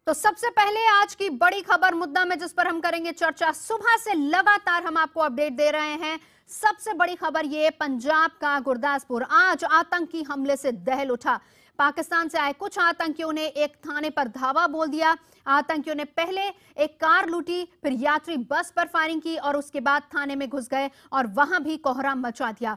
तो सबसे पहले आज की बड़ी खबर मुद्दा में जिस पर हम करेंगे चर्चा। सुबह से लगातार हम आपको अपडेट दे रहे हैं। सबसे बड़ी खबर ये पंजाब का गुरदासपुर आज आतंकी हमले से दहल उठा। पाकिस्तान से आए कुछ आतंकियों ने एक थाने पर धावा बोल दिया। आतंकियों ने पहले एक कार लूटी, फिर यात्री बस पर फायरिंग की और उसके बाद थाने में घुस गए और वहां भी कोहराम मचा दिया।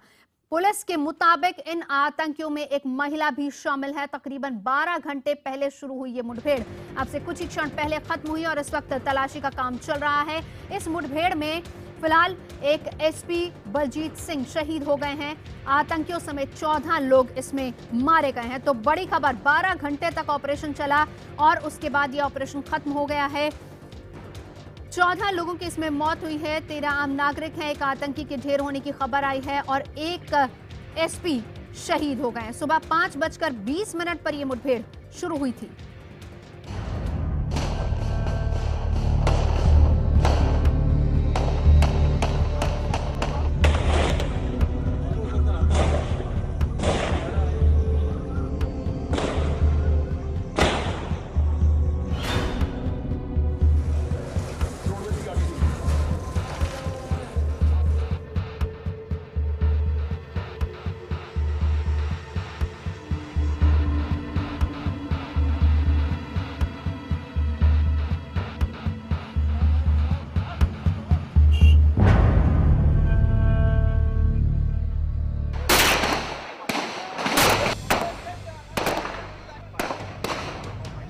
पुलिस के मुताबिक इन आतंकियों में एक महिला भी शामिल है। तकरीबन 12 घंटे पहले शुरू हुई ये मुठभेड़ अब से कुछ ही क्षण पहले खत्म हुई और इस वक्त तलाशी का काम चल रहा है। इस मुठभेड़ में फिलहाल एक एसपी बलजीत सिंह शहीद हो गए हैं। आतंकियों समेत 14 लोग इसमें मारे गए हैं। तो बड़ी खबर, 12 घंटे तक ऑपरेशन चला और उसके बाद ये ऑपरेशन खत्म हो गया है। 14 लोगों की इसमें मौत हुई है, 13 आम नागरिक हैं, एक आतंकी के ढेर होने की खबर आई है और एक एसपी शहीद हो गए हैं। सुबह 5:20 पर यह मुठभेड़ शुरू हुई थी।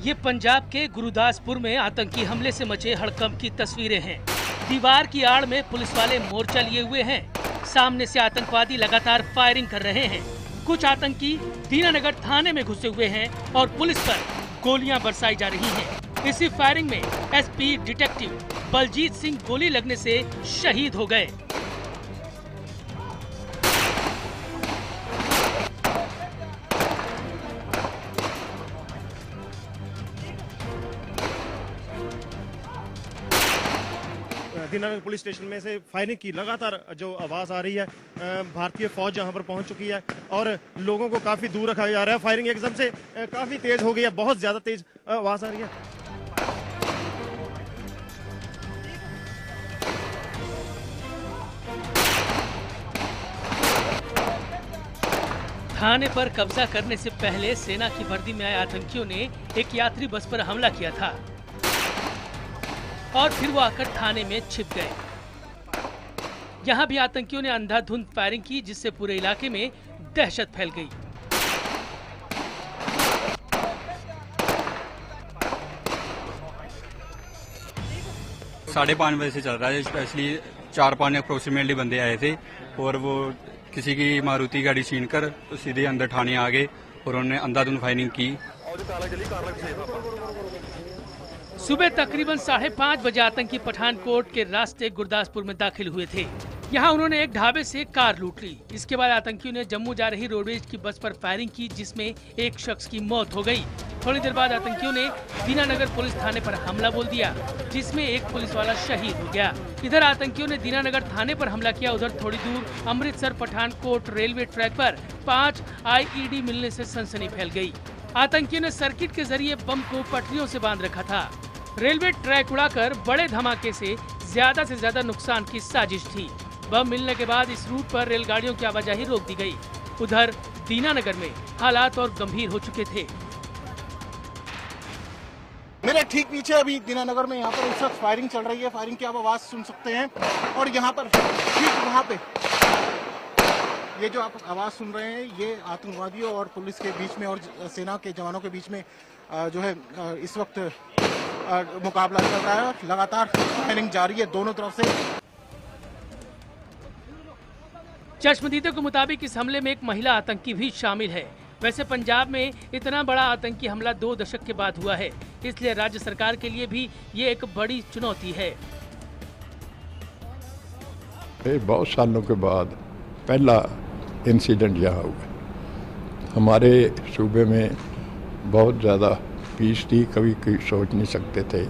ये पंजाब के गुरदासपुर में आतंकी हमले से मचे हड़कंप की तस्वीरें हैं। दीवार की आड़ में पुलिस वाले मोर्चा लिए हुए हैं। सामने से आतंकवादी लगातार फायरिंग कर रहे हैं। कुछ आतंकी दीनानगर थाने में घुसे हुए हैं और पुलिस पर गोलियां बरसाई जा रही हैं। इसी फायरिंग में एसपी डिटेक्टिव बलजीत सिंह गोली लगने से शहीद हो गए। दीनानगर पुलिस स्टेशन में से फायरिंग की लगातार जो आवाज आ रही है, भारतीय फौज यहां पर पहुंच चुकी है और लोगों को काफी दूर रखा जा रहा है। फायरिंग एकदम से काफी तेज हो गई है, बहुत ज्यादा तेज आवाज आ रही है। थाने पर कब्जा करने से पहले सेना की वर्दी में आए आतंकियों ने एक यात्री बस पर हमला किया था और फिर वो आकर थाने में छिप गए। यहाँ भी आतंकियों ने अंधाधुंध फायरिंग की जिससे पूरे इलाके में दहशत फैल गई। साढ़े 5 बजे से चल रहा है। स्पेशली 4-5 अप्रोक्सीमेटली बंदे आए थे और वो किसी की मारुति गाड़ी छीन कर तो सीधे अंदर थाने आ गए और उन्होंने अंधाधुंध फायरिंग की। सुबह तकरीबन 5:30 बजे आतंकी पठानकोट के रास्ते गुरदासपुर में दाखिल हुए थे। यहाँ उन्होंने एक ढाबे से कार लूट ली। इसके बाद आतंकियों ने जम्मू जा रही रोडवेज की बस पर फायरिंग की जिसमें एक शख्स की मौत हो गई। थोड़ी देर बाद आतंकियों ने दीनानगर पुलिस थाने पर हमला बोल दिया जिसमें एक पुलिस वाला शहीद हो गया। इधर आतंकियों ने दीनानगर थाने पर हमला किया। उधर थोड़ी दूर अमृतसर पठानकोट रेलवे ट्रैक पर 5 IED मिलने से सनसनी फैल गई। आतंकियों ने सर्किट के जरिए बम को पटरियों से बांध रखा था। रेलवे ट्रैक उड़ाकर बड़े धमाके से ज्यादा नुकसान की साजिश थी। बम मिलने के बाद इस रूट पर रेलगाड़ियों की आवाजाही रोक दी गई। उधर दीनानगर में हालात और गंभीर हो चुके थे। मेरे ठीक पीछे अभी दीनानगर में यहाँ पर इस वक्त फायरिंग चल रही है। फायरिंग की आप आवाज सुन सकते हैं और यहाँ पर ठीक वहाँ पे ये जो आप आवाज सुन रहे हैं ये आतंकवादियों और पुलिस के बीच में और सेना के जवानों के बीच में जो है इस वक्त मुकाबला चल रहा है। लगातार फायरिंग जारी है दोनों तरफ से। चश्मदीदों के मुताबिक इस हमले में एक महिला आतंकी भी शामिल है। वैसे पंजाब में इतना बड़ा आतंकी हमला 2 दशक के बाद हुआ है, इसलिए राज्य सरकार के लिए भी ये एक बड़ी चुनौती है। बहुत सालों के बाद पहला इंसिडेंट यहाँ हुआ। हमारे सूबे में बहुत ज़्यादा पीस थी, कभी सोच नहीं सकते थे,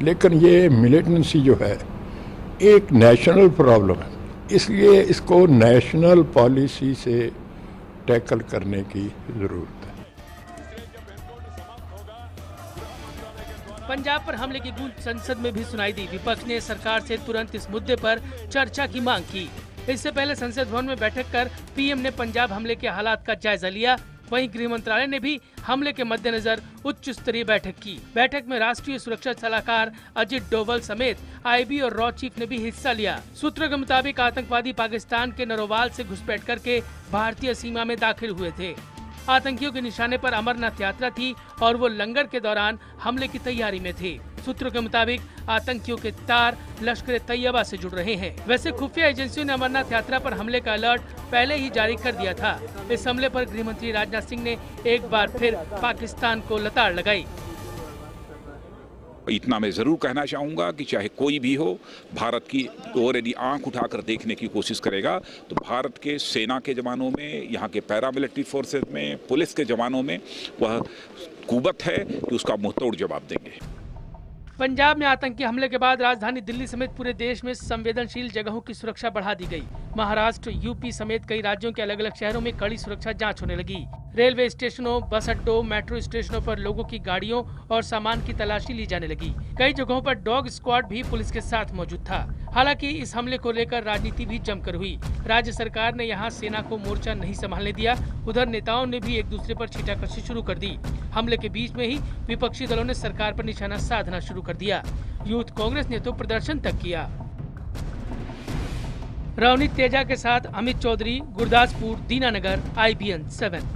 लेकिन ये मिलिटेंसी जो है एक नेशनल प्रॉब्लम है, इसलिए इसको नेशनल पॉलिसी से टैकल करने की ज़रूरत है। पंजाब पर हमले की गूंज संसद में भी सुनाई दी। विपक्ष ने सरकार से तुरंत इस मुद्दे पर चर्चा की मांग की। इससे पहले संसद भवन में बैठक कर पीएम ने पंजाब हमले के हालात का जायजा लिया। वहीं गृह मंत्रालय ने भी हमले के मद्देनजर उच्च स्तरीय बैठक की। बैठक में राष्ट्रीय सुरक्षा सलाहकार अजित डोवल समेत आईबी और रॉ चीफ ने भी हिस्सा लिया। सूत्रों के मुताबिक आतंकवादी पाकिस्तान के नरोवाल से घुसपैठ करके भारतीय सीमा में दाखिल हुए थे। आतंकियों के निशाने पर अमरनाथ यात्रा थी और वो लंगर के दौरान हमले की तैयारी में थे। सूत्रों के मुताबिक आतंकियों के तार लश्कर तैयबा से जुड़ रहे हैं। वैसे खुफिया एजेंसियों ने अमरनाथ यात्रा पर हमले का अलर्ट पहले ही जारी कर दिया था। इस हमले पर गृह मंत्री राजनाथ सिंह ने एक बार फिर पाकिस्तान को लताड़ लगाई। इतना मैं जरूर कहना चाहूंगा कि चाहे कोई भी हो, भारत की ओर यदि आंख उठाकर देखने की कोशिश करेगा तो भारत के सेना के जवानों में, यहाँ के पैरामिलिट्री फोर्सेस में, पुलिस के जवानों में वह कुवत है कि उसका मुंहतोड़ जवाब देंगे। पंजाब में आतंकी हमले के बाद राजधानी दिल्ली समेत पूरे देश में संवेदनशील जगहों की सुरक्षा बढ़ा दी गई। महाराष्ट्र, यूपी समेत कई राज्यों के अलग अलग शहरों में कड़ी सुरक्षा जांच होने लगी। रेलवे स्टेशनों, बस अड्डों, मेट्रो स्टेशनों पर लोगों की गाड़ियों और सामान की तलाशी ली जाने लगी। कई जगहों पर डॉग स्क्वाड भी पुलिस के साथ मौजूद था। हालांकि इस हमले को लेकर राजनीति भी जमकर हुई। राज्य सरकार ने यहाँ सेना को मोर्चा नहीं संभालने दिया। उधर नेताओं ने भी एक दूसरे पर छींटाकशी शुरू कर दी। हमले के बीच में ही विपक्षी दलों ने सरकार पर निशाना साधना शुरू कर दिया। यूथ कांग्रेस ने तो प्रदर्शन तक किया। रवनीत तेजा के साथ अमित चौधरी, गुरदासपुर, दीनानगर, IBN 7।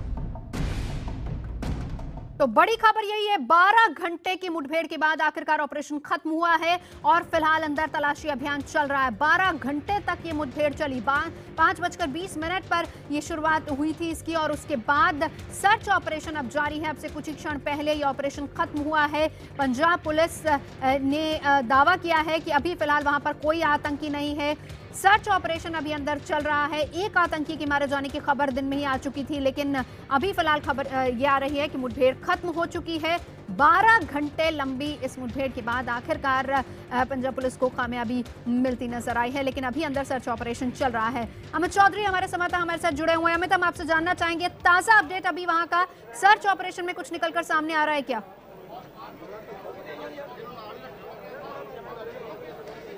तो बड़ी खबर यही है, 12 घंटे की मुठभेड़ के बाद आखिरकार ऑपरेशन खत्म हुआ है और फिलहाल अंदर तलाशी अभियान चल रहा है। 12 घंटे तक ये मुठभेड़ चली। 5:20 पर ये शुरुआत हुई थी इसकी और उसके बाद सर्च ऑपरेशन अब जारी है। अब से कुछ ही क्षण पहले ये ऑपरेशन खत्म हुआ है। पंजाब पुलिस ने दावा किया है कि अभी फिलहाल वहां पर कोई आतंकी नहीं है। सर्च ऑपरेशन अभी अंदर चल रहा है। एक आतंकी के मारे जाने की खबर दिन में ही आ चुकी थी, लेकिन अभी फिलहाल खबर ये आ रही है कि मुठभेड़ खत्म हो चुकी है। 12 घंटे लंबी इस मुठभेड़ के बाद आखिरकार पंजाब पुलिस को कामयाबी मिलती नजर आई है, लेकिन अभी अंदर सर्च ऑपरेशन चल रहा है। अमित चौधरी हमारे संवाददाता हमारे साथ जुड़े हुए हैं। अमित, हम आपसे जानना चाहेंगे ताजा अपडेट अभी वहां का, सर्च ऑपरेशन में कुछ निकलकर सामने आ रहा है क्या?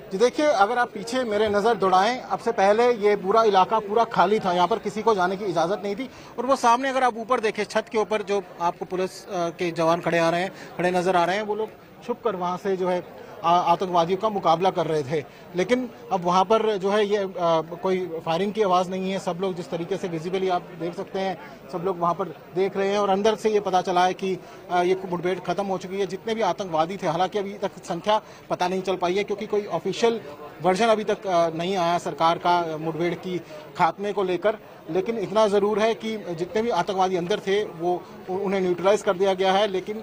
जी देखिए, अगर आप पीछे मेरे नज़र दौड़ाएं, अब से पहले ये पूरा इलाका पूरा खाली था, यहाँ पर किसी को जाने की इजाज़त नहीं थी। और वो सामने अगर आप ऊपर देखें, छत के ऊपर जो आपको पुलिस के जवान खड़े नज़र आ रहे हैं, वो लोग छुप कर वहाँ से जो है आतंकवादियों का मुकाबला कर रहे थे। लेकिन अब वहाँ पर जो है ये कोई फायरिंग की आवाज़ नहीं है। सब लोग जिस तरीके से विजिबली आप देख सकते हैं, सब लोग वहाँ पर देख रहे हैं और अंदर से ये पता चला है कि ये मुठभेड़ खत्म हो चुकी है। जितने भी आतंकवादी थे, हालांकि अभी तक संख्या पता नहीं चल पाई है क्योंकि कोई ऑफिशियल वर्जन अभी तक नहीं आया सरकार का मुठभेड़ की खात्मे को लेकर। लेकिन इतना ज़रूर है कि जितने भी आतंकवादी अंदर थे वो उन्हें न्यूट्रलाइज कर दिया गया है। लेकिन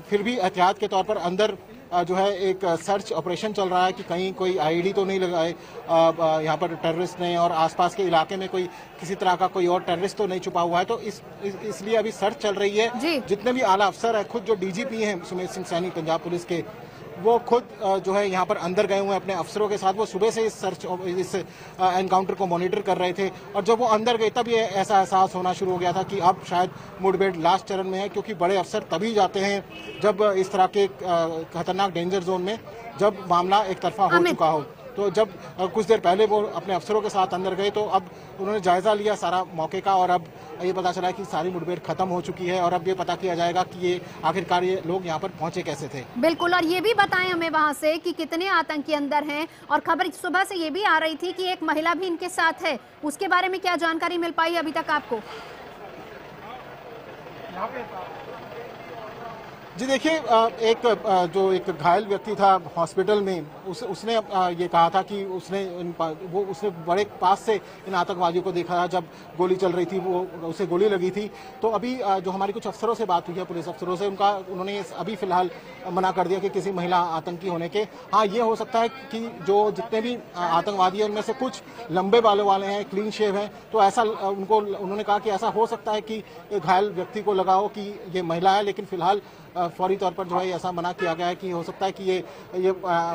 फिर भी एहतियात के तौर पर अंदर जो है एक सर्च ऑपरेशन चल रहा है कि कहीं कोई आईडी तो नहीं लगाए यहाँ पर टेररिस्ट ने, और आसपास के इलाके में कोई किसी तरह का कोई और टेररिस्ट तो नहीं छुपा हुआ है। तो इसलिए अभी सर्च चल रही है। जितने भी आला अफसर है, खुद जो DGP हैं सुमेध सिंह सैनी पंजाब पुलिस के, वो खुद जो है यहाँ पर अंदर गए हुए हैं अपने अफसरों के साथ। वो सुबह से इस एनकाउंटर को मॉनिटर कर रहे थे और जब वो अंदर गए तब ये ऐसा एहसास होना शुरू हो गया था कि अब शायद मुठभेड़ लास्ट चरण में है, क्योंकि बड़े अफसर तभी जाते हैं जब इस तरह के खतरनाक डेंजर जोन में जब मामला एक तरफा हो चुका हो। तो जब कुछ देर पहले वो अपने अफसरों के साथ अंदर गए तो अब उन्होंने जायजा लिया सारा मौके का और अब ये पता चला कि सारी मुठभेड़ खत्म हो चुकी है और अब ये पता किया जाएगा कि ये आखिरकार ये लोग यहाँ पर पहुंचे कैसे थे। बिल्कुल, और ये भी बताएं हमें वहां से कि कितने आतंकी अंदर हैं। और खबर सुबह से ये भी आ रही थी कि एक महिला भी इनके साथ है, उसके बारे में क्या जानकारी मिल पाई अभी तक आपको? जी देखिए, एक घायल व्यक्ति था हॉस्पिटल में, उसने ये कहा था कि उसने बड़े पास से इन आतंकवादियों को देखा था जब गोली चल रही थी, वो उसे गोली लगी थी। तो अभी जो हमारी कुछ अफसरों से बात हुई है, पुलिस अफसरों से, उन्होंने अभी फिलहाल मना कर दिया कि किसी महिला आतंकी होने के। हाँ, ये हो सकता है कि जो जितने भी आतंकवादी हैं उनमें से कुछ लंबे बालों वाले हैं, क्लीन शेव हैं, तो ऐसा उन्होंने कहा कि ऐसा हो सकता है कि घायल व्यक्ति को लगा हो कि ये महिला है। लेकिन फिलहाल फौरी तौर पर जो है ऐसा मना किया गया है कि हो सकता है कि ये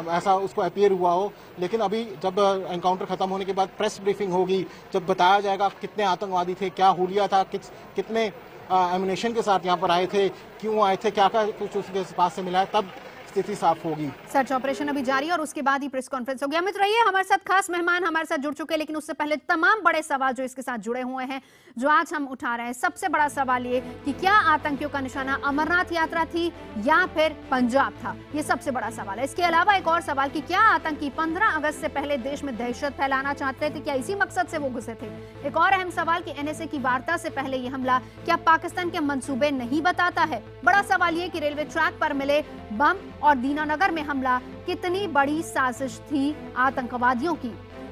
ऐसा उसको अपीयर हुआ हो। लेकिन अभी जब एनकाउंटर खत्म होने के बाद प्रेस ब्रीफिंग होगी, जब बताया जाएगा कितने आतंकवादी थे, क्या हुलिया था, कितने एम्युनिशन के साथ यहाँ पर आए थे, क्यों आए थे, क्या क्या कुछ उसके पास से मिला है, तब स्थिति साफ होगी। सर्च ऑपरेशन अभी जारी है और उसके बाद ही प्रेस कॉन्फ्रेंस होगी। अमित रहिए हमारे साथ, खास मेहमान हमारे साथ जुड़ चुके हैं, लेकिन उससे पहले तमाम बड़े सवाल जो इसके साथ जुड़े हुए हैं, जो आज हम उठा रहे हैं। सबसे बड़ा सवाल ये कि क्या आतंकियों का निशाना अमरनाथ यात्रा थी या फिर पंजाब था, ये सबसे बड़ा सवाल है। इसके अलावा एक और सवाल कि क्या आतंकी 15 अगस्त से पहले देश में दहशत फैलाना चाहते थे, क्या इसी मकसद से वो घुसे थे। एक और अहम सवाल कि एनएसए की वार्ता से पहले ये हमला क्या पाकिस्तान के मंसूबे नहीं बताता है। बड़ा सवाल ये कि रेलवे ट्रैक पर मिले बम और दीनानगर में हमला कितनी बड़ी साजिश थी आतंकवादियों की।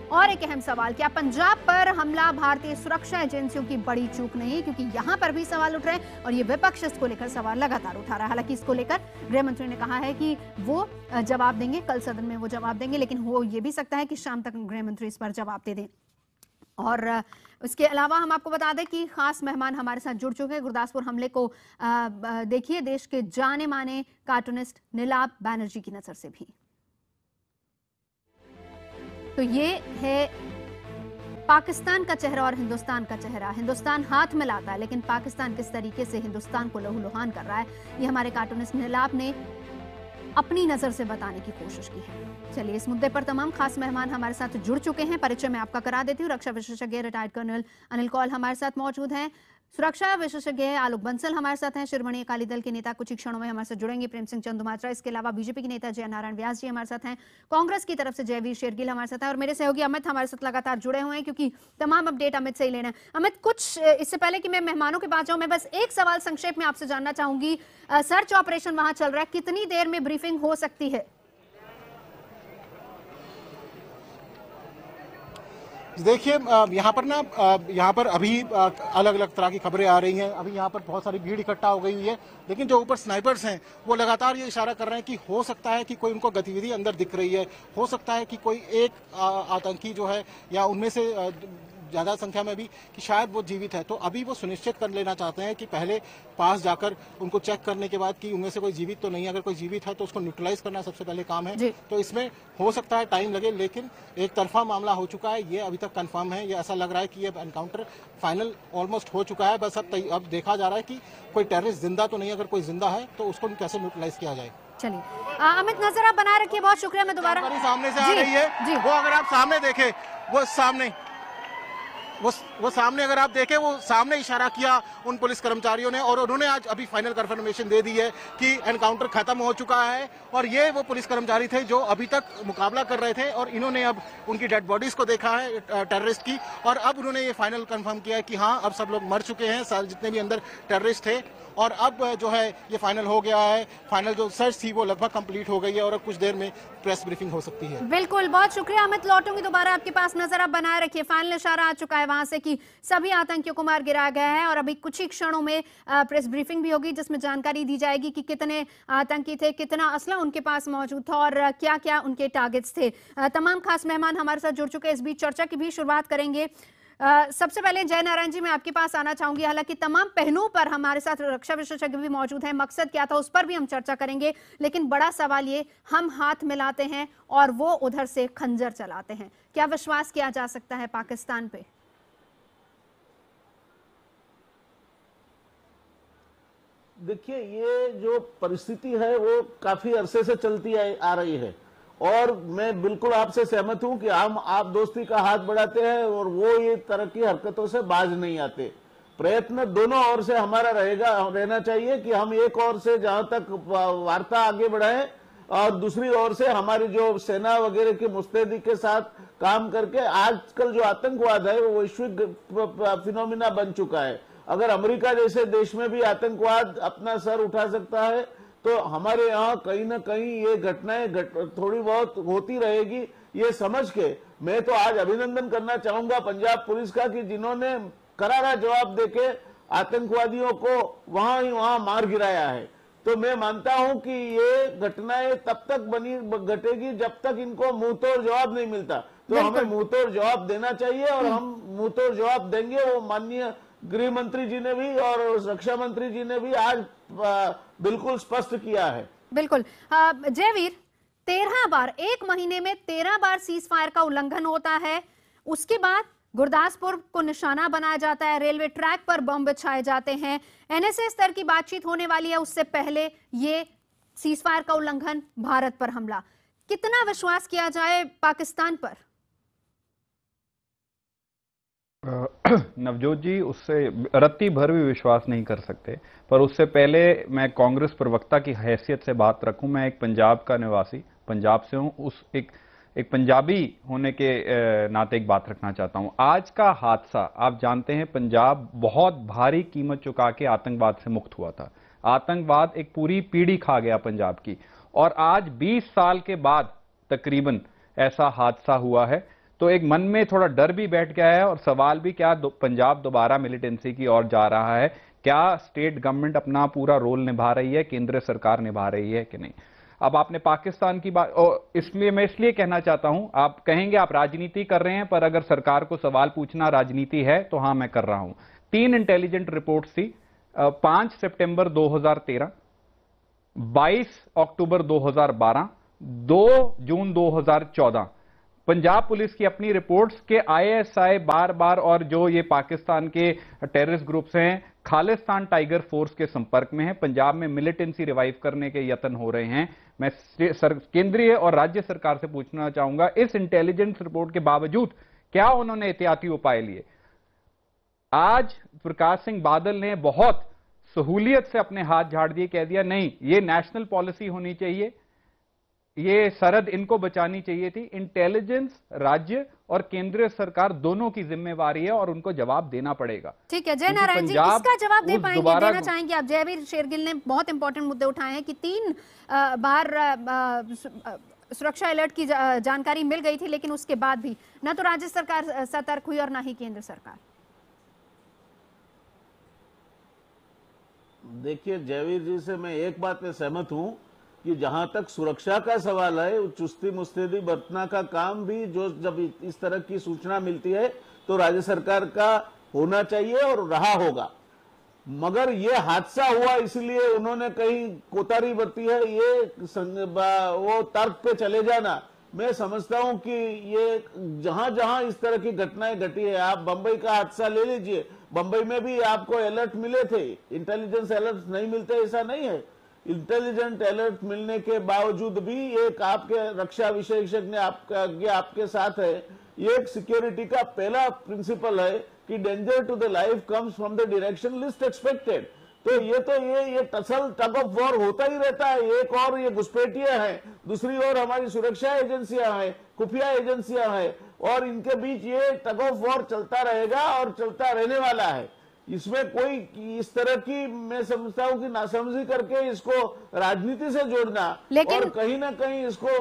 और एक अहम सवाल, क्या पंजाब पर हमला भारतीय सुरक्षा एजेंसियों की बड़ी चूक नहीं, क्योंकि यहां पर भी सवाल उठ रहे हैं और ये विपक्ष इसको लेकर सवाल लगातार उठा रहा है। हालांकि इसको लेकर गृह मंत्री ने कहा है कि वो जवाब देंगे, कल सदन में वो जवाब देंगे, लेकिन हो ये भी सकता है कि शाम तक गृह मंत्री इस पर जवाब दे दें। और इसके अलावा हम आपको बता दें कि खास मेहमान हमारे साथ जुड़ चुके हैं। गुरदासपुर हमले को देखिए देश के जाने माने कार्टूनिस्ट नीलाभ बैनर्जी की नजर से भी। तो ये है पाकिस्तान का चेहरा और हिंदुस्तान का चेहरा। हिंदुस्तान हाथ में लाता है, लेकिन पाकिस्तान किस तरीके से हिंदुस्तान को लहूलुहान कर रहा है, ये हमारे कार्टूनिस्ट नीलाभ ने अपनी नजर से बताने की कोशिश की है। चलिए, इस मुद्दे पर तमाम खास मेहमान हमारे साथ जुड़ चुके हैं। परिचय मैं आपका करा देती हूँ। रक्षा विशेषज्ञ रिटायर्ड कर्नल अनिल कौल हमारे साथ मौजूद हैं। सुरक्षा विशेषज्ञ आलोक बंसल हमारे साथ हैं। शिरोमणि अकाली दल के नेता कुछ ही क्षणों में हमारे साथ जुड़ेंगे, प्रेम सिंह चंदुमात्रा। इसके अलावा बीजेपी के नेता जय नारायण व्यास जी हमारे साथ हैं। कांग्रेस की तरफ से जयवीर शेरगिल हमारे साथ हैं और मेरे सहयोगी अमित हमारे साथ लगातार जुड़े हुए हैं, क्योंकि तमाम अपडेट अमित से ही लेना है। अमित, कुछ इससे पहले कि मैं मेहमानों के पास जाऊं, मैं बस एक सवाल संक्षेप में आपसे जानना चाहूंगी। सर्च ऑपरेशन वहां चल रहा है, कितनी देर में ब्रीफिंग हो सकती है? देखिए, यहाँ पर अभी अलग अलग तरह की खबरें आ रही हैं। अभी यहाँ पर बहुत सारी भीड़ इकट्ठा हो गई हुई है, लेकिन जो ऊपर स्नाइपर्स हैं वो लगातार ये इशारा कर रहे हैं कि हो सकता है कि कोई उनको गतिविधि अंदर दिख रही है, हो सकता है कि कोई एक आतंकी जो है या उनमें से ज़्यादा संख्या में भी कि शायद वो जीवित है। तो अभी वो सुनिश्चित कर लेना चाहते हैं कि पहले पास जाकर उनको चेक करने के बाद कि उनमें से कोई जीवित तो नहीं है। अगर कोई जीवित है तो उसको न्यूट्रलाइज करना सबसे पहले काम है। तो इसमें हो सकता है टाइम लगे, लेकिन एक तरफा मामला हो चुका है, ये अभी तक कंफर्म है। ये ऐसा लग रहा है कि ये एनकाउंटर फाइनल ऑलमोस्ट हो चुका है। बस अब देखा जा रहा है कि कोई टेररिस्ट जिंदा तो नहीं, अगर कोई जिंदा है तो उसको कैसे न्यूट्रलाइज किया जाए। चलिए अमित, नजर आप बनाए रखिए, बहुत शुक्रिया। मैं दोबारा सामने से आ रही है वो, अगर आप सामने देखें वो सामने अगर आप देखें, वो सामने इशारा किया उन पुलिस कर्मचारियों ने, और उन्होंने आज अभी फाइनल कंफर्मेशन दे दी है कि एनकाउंटर खत्म हो चुका है। और ये वो पुलिस कर्मचारी थे जो अभी तक मुकाबला कर रहे थे, और इन्होंने अब उनकी डेड बॉडीज को देखा है टेररिस्ट की, और अब उन्होंने ये फाइनल कंफर्म किया है कि हाँ, अब सब लोग मर चुके हैं, जितने भी अंदर टेररिस्ट थे। और अब जो है ये फाइनल हो गया है। फाइनल जो सर्च थी वो लगभग कंप्लीट हो गई है और अब कुछ देर में प्रेस ब्रीफिंग हो सकती है। बिल्कुल, बहुत शुक्रिया अमित। लौटूंगी दोबारा आपके पास, नजर आप बनाए रखिए। फाइनल इशारा आ चुका है वहां से कि सभी आतंकियों को मार गिराया गया है और अभी कुछ ही क्षणों में प्रेस ब्रीफिंग भी होगी, जिसमें जानकारी दी जाएगी कि कितने आतंकी थे, कितना असला उनके पास मौजूद था और क्या क्या उनके टारगेट्स थे। तमाम खास मेहमान हमारे साथ जुड़ चुके हैं। इस बीच चर्चा की भी शुरुआत करेंगे। सबसे पहले जय नारायण जी, मैं आपके पास आना चाहूंगी। हालांकि तमाम पहलुओं पर हमारे साथ रक्षा विशेषज्ञ भी मौजूद हैं, मकसद क्या था उस पर भी हम चर्चा करेंगे, लेकिन बड़ा सवाल ये, हम हाथ मिलाते हैं और वो उधर से खंजर चलाते हैं, क्या विश्वास किया जा सकता है पाकिस्तान पे? देखिए, ये जो परिस्थिति है वो काफी अरसे से चलती आ रही है और मैं बिल्कुल आपसे सहमत हूं कि आप दोस्ती का हाथ बढ़ाते हैं और वो ये तरह की हरकतों से बाज नहीं आते। प्रयत्न दोनों ओर से हमारा रहना चाहिए कि हम एक ओर से जहां तक वार्ता आगे बढ़ाएं और दूसरी ओर से हमारी जो सेना वगैरह की मुस्तैदी के साथ काम करके, आजकल जो आतंकवाद है वो वैश्विक फिनोमिना बन चुका है। अगर अमेरिका जैसे देश में भी आतंकवाद अपना सर उठा सकता है तो हमारे यहाँ कहीं ना कहीं ये घटनाएं थोड़ी बहुत होती रहेगी। ये समझ के मैं तो आज अभिनंदन करना चाहूंगा पंजाब पुलिस का कि जिन्होंने करारा जवाब देके आतंकवादियों को वहां मार गिराया है। तो मैं मानता हूं कि ये घटनाएं तब तक घटेगी जब तक इनको मुंहतोड़ जवाब नहीं मिलता। तो हमें मुंहतोड़ जवाब देना चाहिए और हम मुंहतोड़ जवाब देंगे। वो माननीय गृह मंत्री जी ने भी और रक्षा मंत्री जी ने भी आज बिल्कुल स्पष्ट किया है। बिल्कुल जयवीर, 13 बार, एक महीने में 13 बार सीज फायर का उल्लंघन होता है। उसके बाद गुरदासपुर को निशाना बनाया जाता है, रेलवे ट्रैक पर बम बिछाए जाते हैं, एनएसए स्तर की बातचीत होने वाली है। उससे पहले ये सीजफायर का उल्लंघन, भारत पर हमला। कितना विश्वास किया जाए पाकिस्तान पर? नवजोत जी, उससे रत्ती भर भी विश्वास नहीं कर सकते, पर उससे पहले मैं कांग्रेस प्रवक्ता की हैसियत से बात रखूं। मैं एक पंजाब का निवासी, पंजाब से हूं, उस एक पंजाबी होने के नाते एक बात रखना चाहता हूं। आज का हादसा, आप जानते हैं, पंजाब बहुत भारी कीमत चुका के आतंकवाद से मुक्त हुआ था। आतंकवाद एक पूरी पीढ़ी खा गया पंजाब की, और आज 20 साल के बाद तकरीबन ऐसा हादसा हुआ है। तो एक मन में थोड़ा डर भी बैठ गया है, और सवाल भी क्या पंजाब दोबारा मिलिटेंसी की ओर जा रहा है? क्या स्टेट गवर्नमेंट अपना पूरा रोल निभा रही है, केंद्र सरकार निभा रही है कि नहीं? अब आपने पाकिस्तान की बात, और इसलिए मैं कहना चाहता हूं, आप कहेंगे आप राजनीति कर रहे हैं, पर अगर सरकार को सवाल पूछना राजनीति है तो हां, मैं कर रहा हूं। 3 इंटेलिजेंट रिपोर्ट्स थी, 5 सितंबर 2013, 22 अक्टूबर 2012, 2 जून 2014। पंजाब पुलिस की अपनी रिपोर्ट्स के आईएसआई बार बार, और जो ये पाकिस्तान के टेररिस्ट ग्रुप्स हैं, खालिस्तान टाइगर फोर्स के संपर्क में है। पंजाब में मिलिटेंसी रिवाइव करने के यत्न हो रहे हैं। मैं केंद्रीय और राज्य सरकार से पूछना चाहूंगा, इस इंटेलिजेंस रिपोर्ट के बावजूद क्या उन्होंने एहतियाती उपाय लिए? आज प्रकाश सिंह बादल ने बहुत सहूलियत से अपने हाथ झाड़ दिए, कह दिया नहीं, ये नेशनल पॉलिसी होनी चाहिए, ये सरहद इनको बचानी चाहिए थी। इंटेलिजेंस राज्य और केंद्रीय सरकार दोनों की जिम्मेवारी है, और उनको जवाब देना पड़ेगा। ठीक है जय नारायण जी, इसका जवाब दे पाएंगे, देना चाहेंगे आप? जयवीर शेरगिल ने बहुत इंपॉर्टेंट मुद्दे उठाए हैं कि 3 बार सुरक्षा अलर्ट की जानकारी मिल गई थी, लेकिन उसके बाद भी ना तो राज्य सरकार सतर्क हुई और ना ही केंद्र सरकार। देखिए जयवीर जी से मैं एक बात में सहमत हूं कि जहां तक सुरक्षा का सवाल है, चुस्ती मुस्तैदी बरतना का काम भी, जो जब इस तरह की सूचना मिलती है तो राज्य सरकार का होना चाहिए और रहा होगा। मगर ये हादसा हुआ इसलिए उन्होंने कहीं कोताही बरती है, ये वो तर्क पे चले जाना, मैं समझता हूं कि ये जहां जहां इस तरह की घटनाएं घटी है, आप बंबई का हादसा ले लीजिए, बंबई में भी आपको अलर्ट मिले थे, इंटेलिजेंस अलर्ट नहीं मिलते ऐसा नहीं है। इंटेलिजेंट अलर्ट मिलने के बावजूद भी एक आपके रक्षा विशेषज्ञ आपके साथ है, ये सिक्योरिटी का पहला प्रिंसिपल है कि danger to the life comes from the direction least expected. तो ये टसल टग ऑफ वॉर होता ही रहता है। एक और ये घुसपैठियां हैं, दूसरी ओर हमारी सुरक्षा एजेंसियां हैं, खुफिया एजेंसियां हैं, और इनके बीच ये टग ऑफ वॉर चलता रहेगा और चलता रहने वाला है। इसमें कोई इस तरह की, मैं समझता हूं कि नासमझी करके इसको राजनीति से जोड़ना और कहीं ना कहीं इसको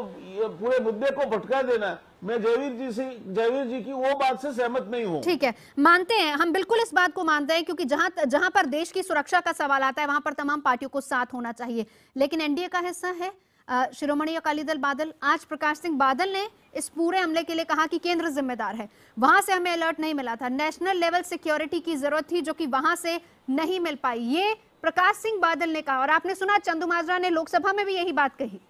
पूरे मुद्दे को भटका देना, मैं जयवीर जी की वो बात से सहमत नहीं हूं। ठीक है, मानते हैं हम, बिल्कुल इस बात को मानते हैं, क्योंकि जहां पर देश की सुरक्षा का सवाल आता है वहां पर तमाम पार्टियों को साथ होना चाहिए। लेकिन एनडीए का हिस्सा है शिरोमणि अकाली दल बादल। आज प्रकाश सिंह बादल ने इस पूरे हमले के लिए कहा कि केंद्र जिम्मेदार है, वहां से हमें अलर्ट नहीं मिला था, नेशनल लेवल सिक्योरिटी की जरूरत थी जो कि वहां से नहीं मिल पाई, ये प्रकाश सिंह बादल ने कहा। और आपने सुना चंदुमाजरा ने लोकसभा में भी यही बात कही।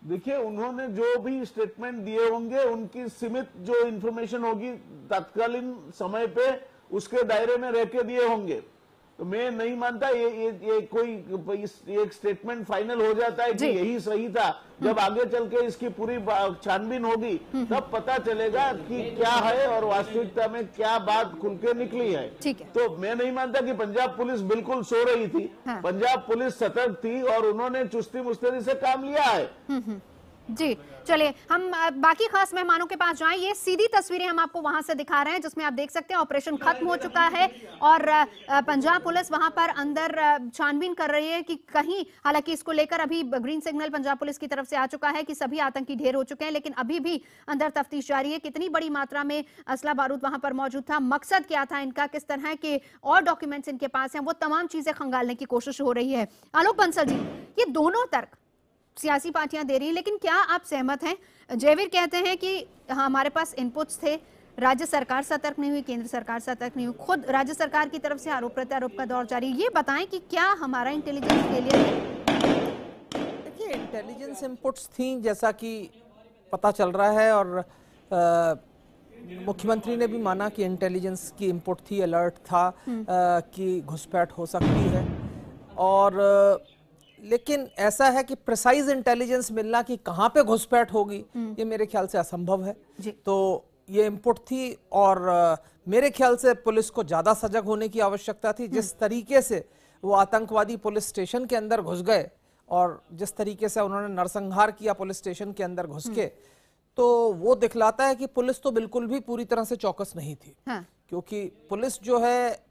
देखिए, उन्होंने जो भी स्टेटमेंट दिए होंगे, उनकी सीमित जो इंफॉर्मेशन होगी तत्कालीन समय पे उसके दायरे में रह के दिए होंगे। तो मैं नहीं मानता ये कोई एक स्टेटमेंट फाइनल हो जाता है कि यही सही था। जब आगे चल के इसकी पूरी छानबीन होगी तब पता चलेगा कि क्या है और वास्तविकता में क्या बात खुल के निकली है। तो मैं नहीं मानता कि पंजाब पुलिस बिल्कुल सो रही थी। पंजाब पुलिस सतर्क थी और उन्होंने चुस्ती मुस्तैदी से काम लिया है। जी चलिए, हम बाकी खास मेहमानों के पास जाएं। ये सीधी तस्वीरें हम आपको वहां से दिखा रहे हैं जिसमें आप देख सकते हैं ऑपरेशन खत्म हो चुका है और पंजाब पुलिस वहां पर अंदर छानबीन कर रही है कि कहीं, हालांकि इसको लेकर अभी ग्रीन सिग्नल पंजाब पुलिस की तरफ से आ चुका है कि सभी आतंकी ढेर हो चुके हैं, लेकिन अभी भी अंदर तफ्तीश जारी है। कितनी बड़ी मात्रा में असला बारूद वहां पर मौजूद था, मकसद क्या था इनका, किस तरह के और डॉक्यूमेंट्स इनके पास हैं, वो तमाम चीजें खंगालने की कोशिश हो रही है। आलोक बंसल जी, ये दोनों तर्क सियासी पार्टियां दे रही हैं, लेकिन क्या आप सहमत हैं? जयवीर कहते हैं कि हमारे पास इनपुट्स थे, राज्य सरकार सतर्क नहीं हुई, केंद्र सरकार सतर्क नहीं हुई, खुद राज्य सरकार की तरफ से आरोप प्रत्यारोप का दौर जारी। ये बताएं कि क्या हमारा इंटेलिजेंस फेलियर है? देखिए, इंटेलिजेंस इनपुट्स थी जैसा कि पता चल रहा है, और मुख्यमंत्री ने भी माना कि इंटेलिजेंस की इनपुट थी, अलर्ट था कि घुसपैठ हो सकती है, और लेकिन ऐसा है कि प्रिसाइज इंटेलिजेंस मिलना कि कहाँ पे घुसपैठ होगी ये मेरे ख्याल से असंभव है। तो ये इनपुट थी, और मेरे ख्याल से पुलिस को ज़्यादा सजग होने की आवश्यकता थी। जिस तरीके से वो आतंकवादी पुलिस स्टेशन के अंदर घुस गए और जिस तरीके से उन्होंने नरसंहार किया पुलिस स्टेशन के अंदर घुस के, तो वो दिखलाता है कि पुलिस तो बिल्कुल भी पूरी तरह से चौकस नहीं थी। क्योंकि पुलिस जो है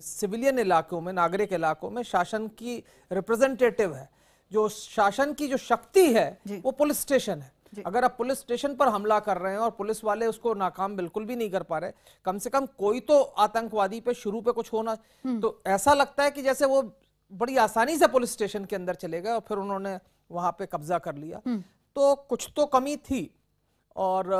सिविलियन इलाकों में, नागरिक इलाकों में शासन की रिप्रेजेंटेटिव है। जो शासन की जो शक्ति है वो पुलिस स्टेशन है। अगर आप पुलिस स्टेशन पर हमला कर रहे हैं और पुलिस वाले उसको नाकाम बिल्कुल भी नहीं कर पा रहे, कम से कम कोई तो आतंकवादी पे शुरू पे कुछ होना, तो ऐसा लगता है कि जैसे वो बड़ी आसानी से पुलिस स्टेशन के अंदर चले गए और फिर उन्होंने वहां पे कब्जा कर लिया। तो कुछ तो कमी थी। और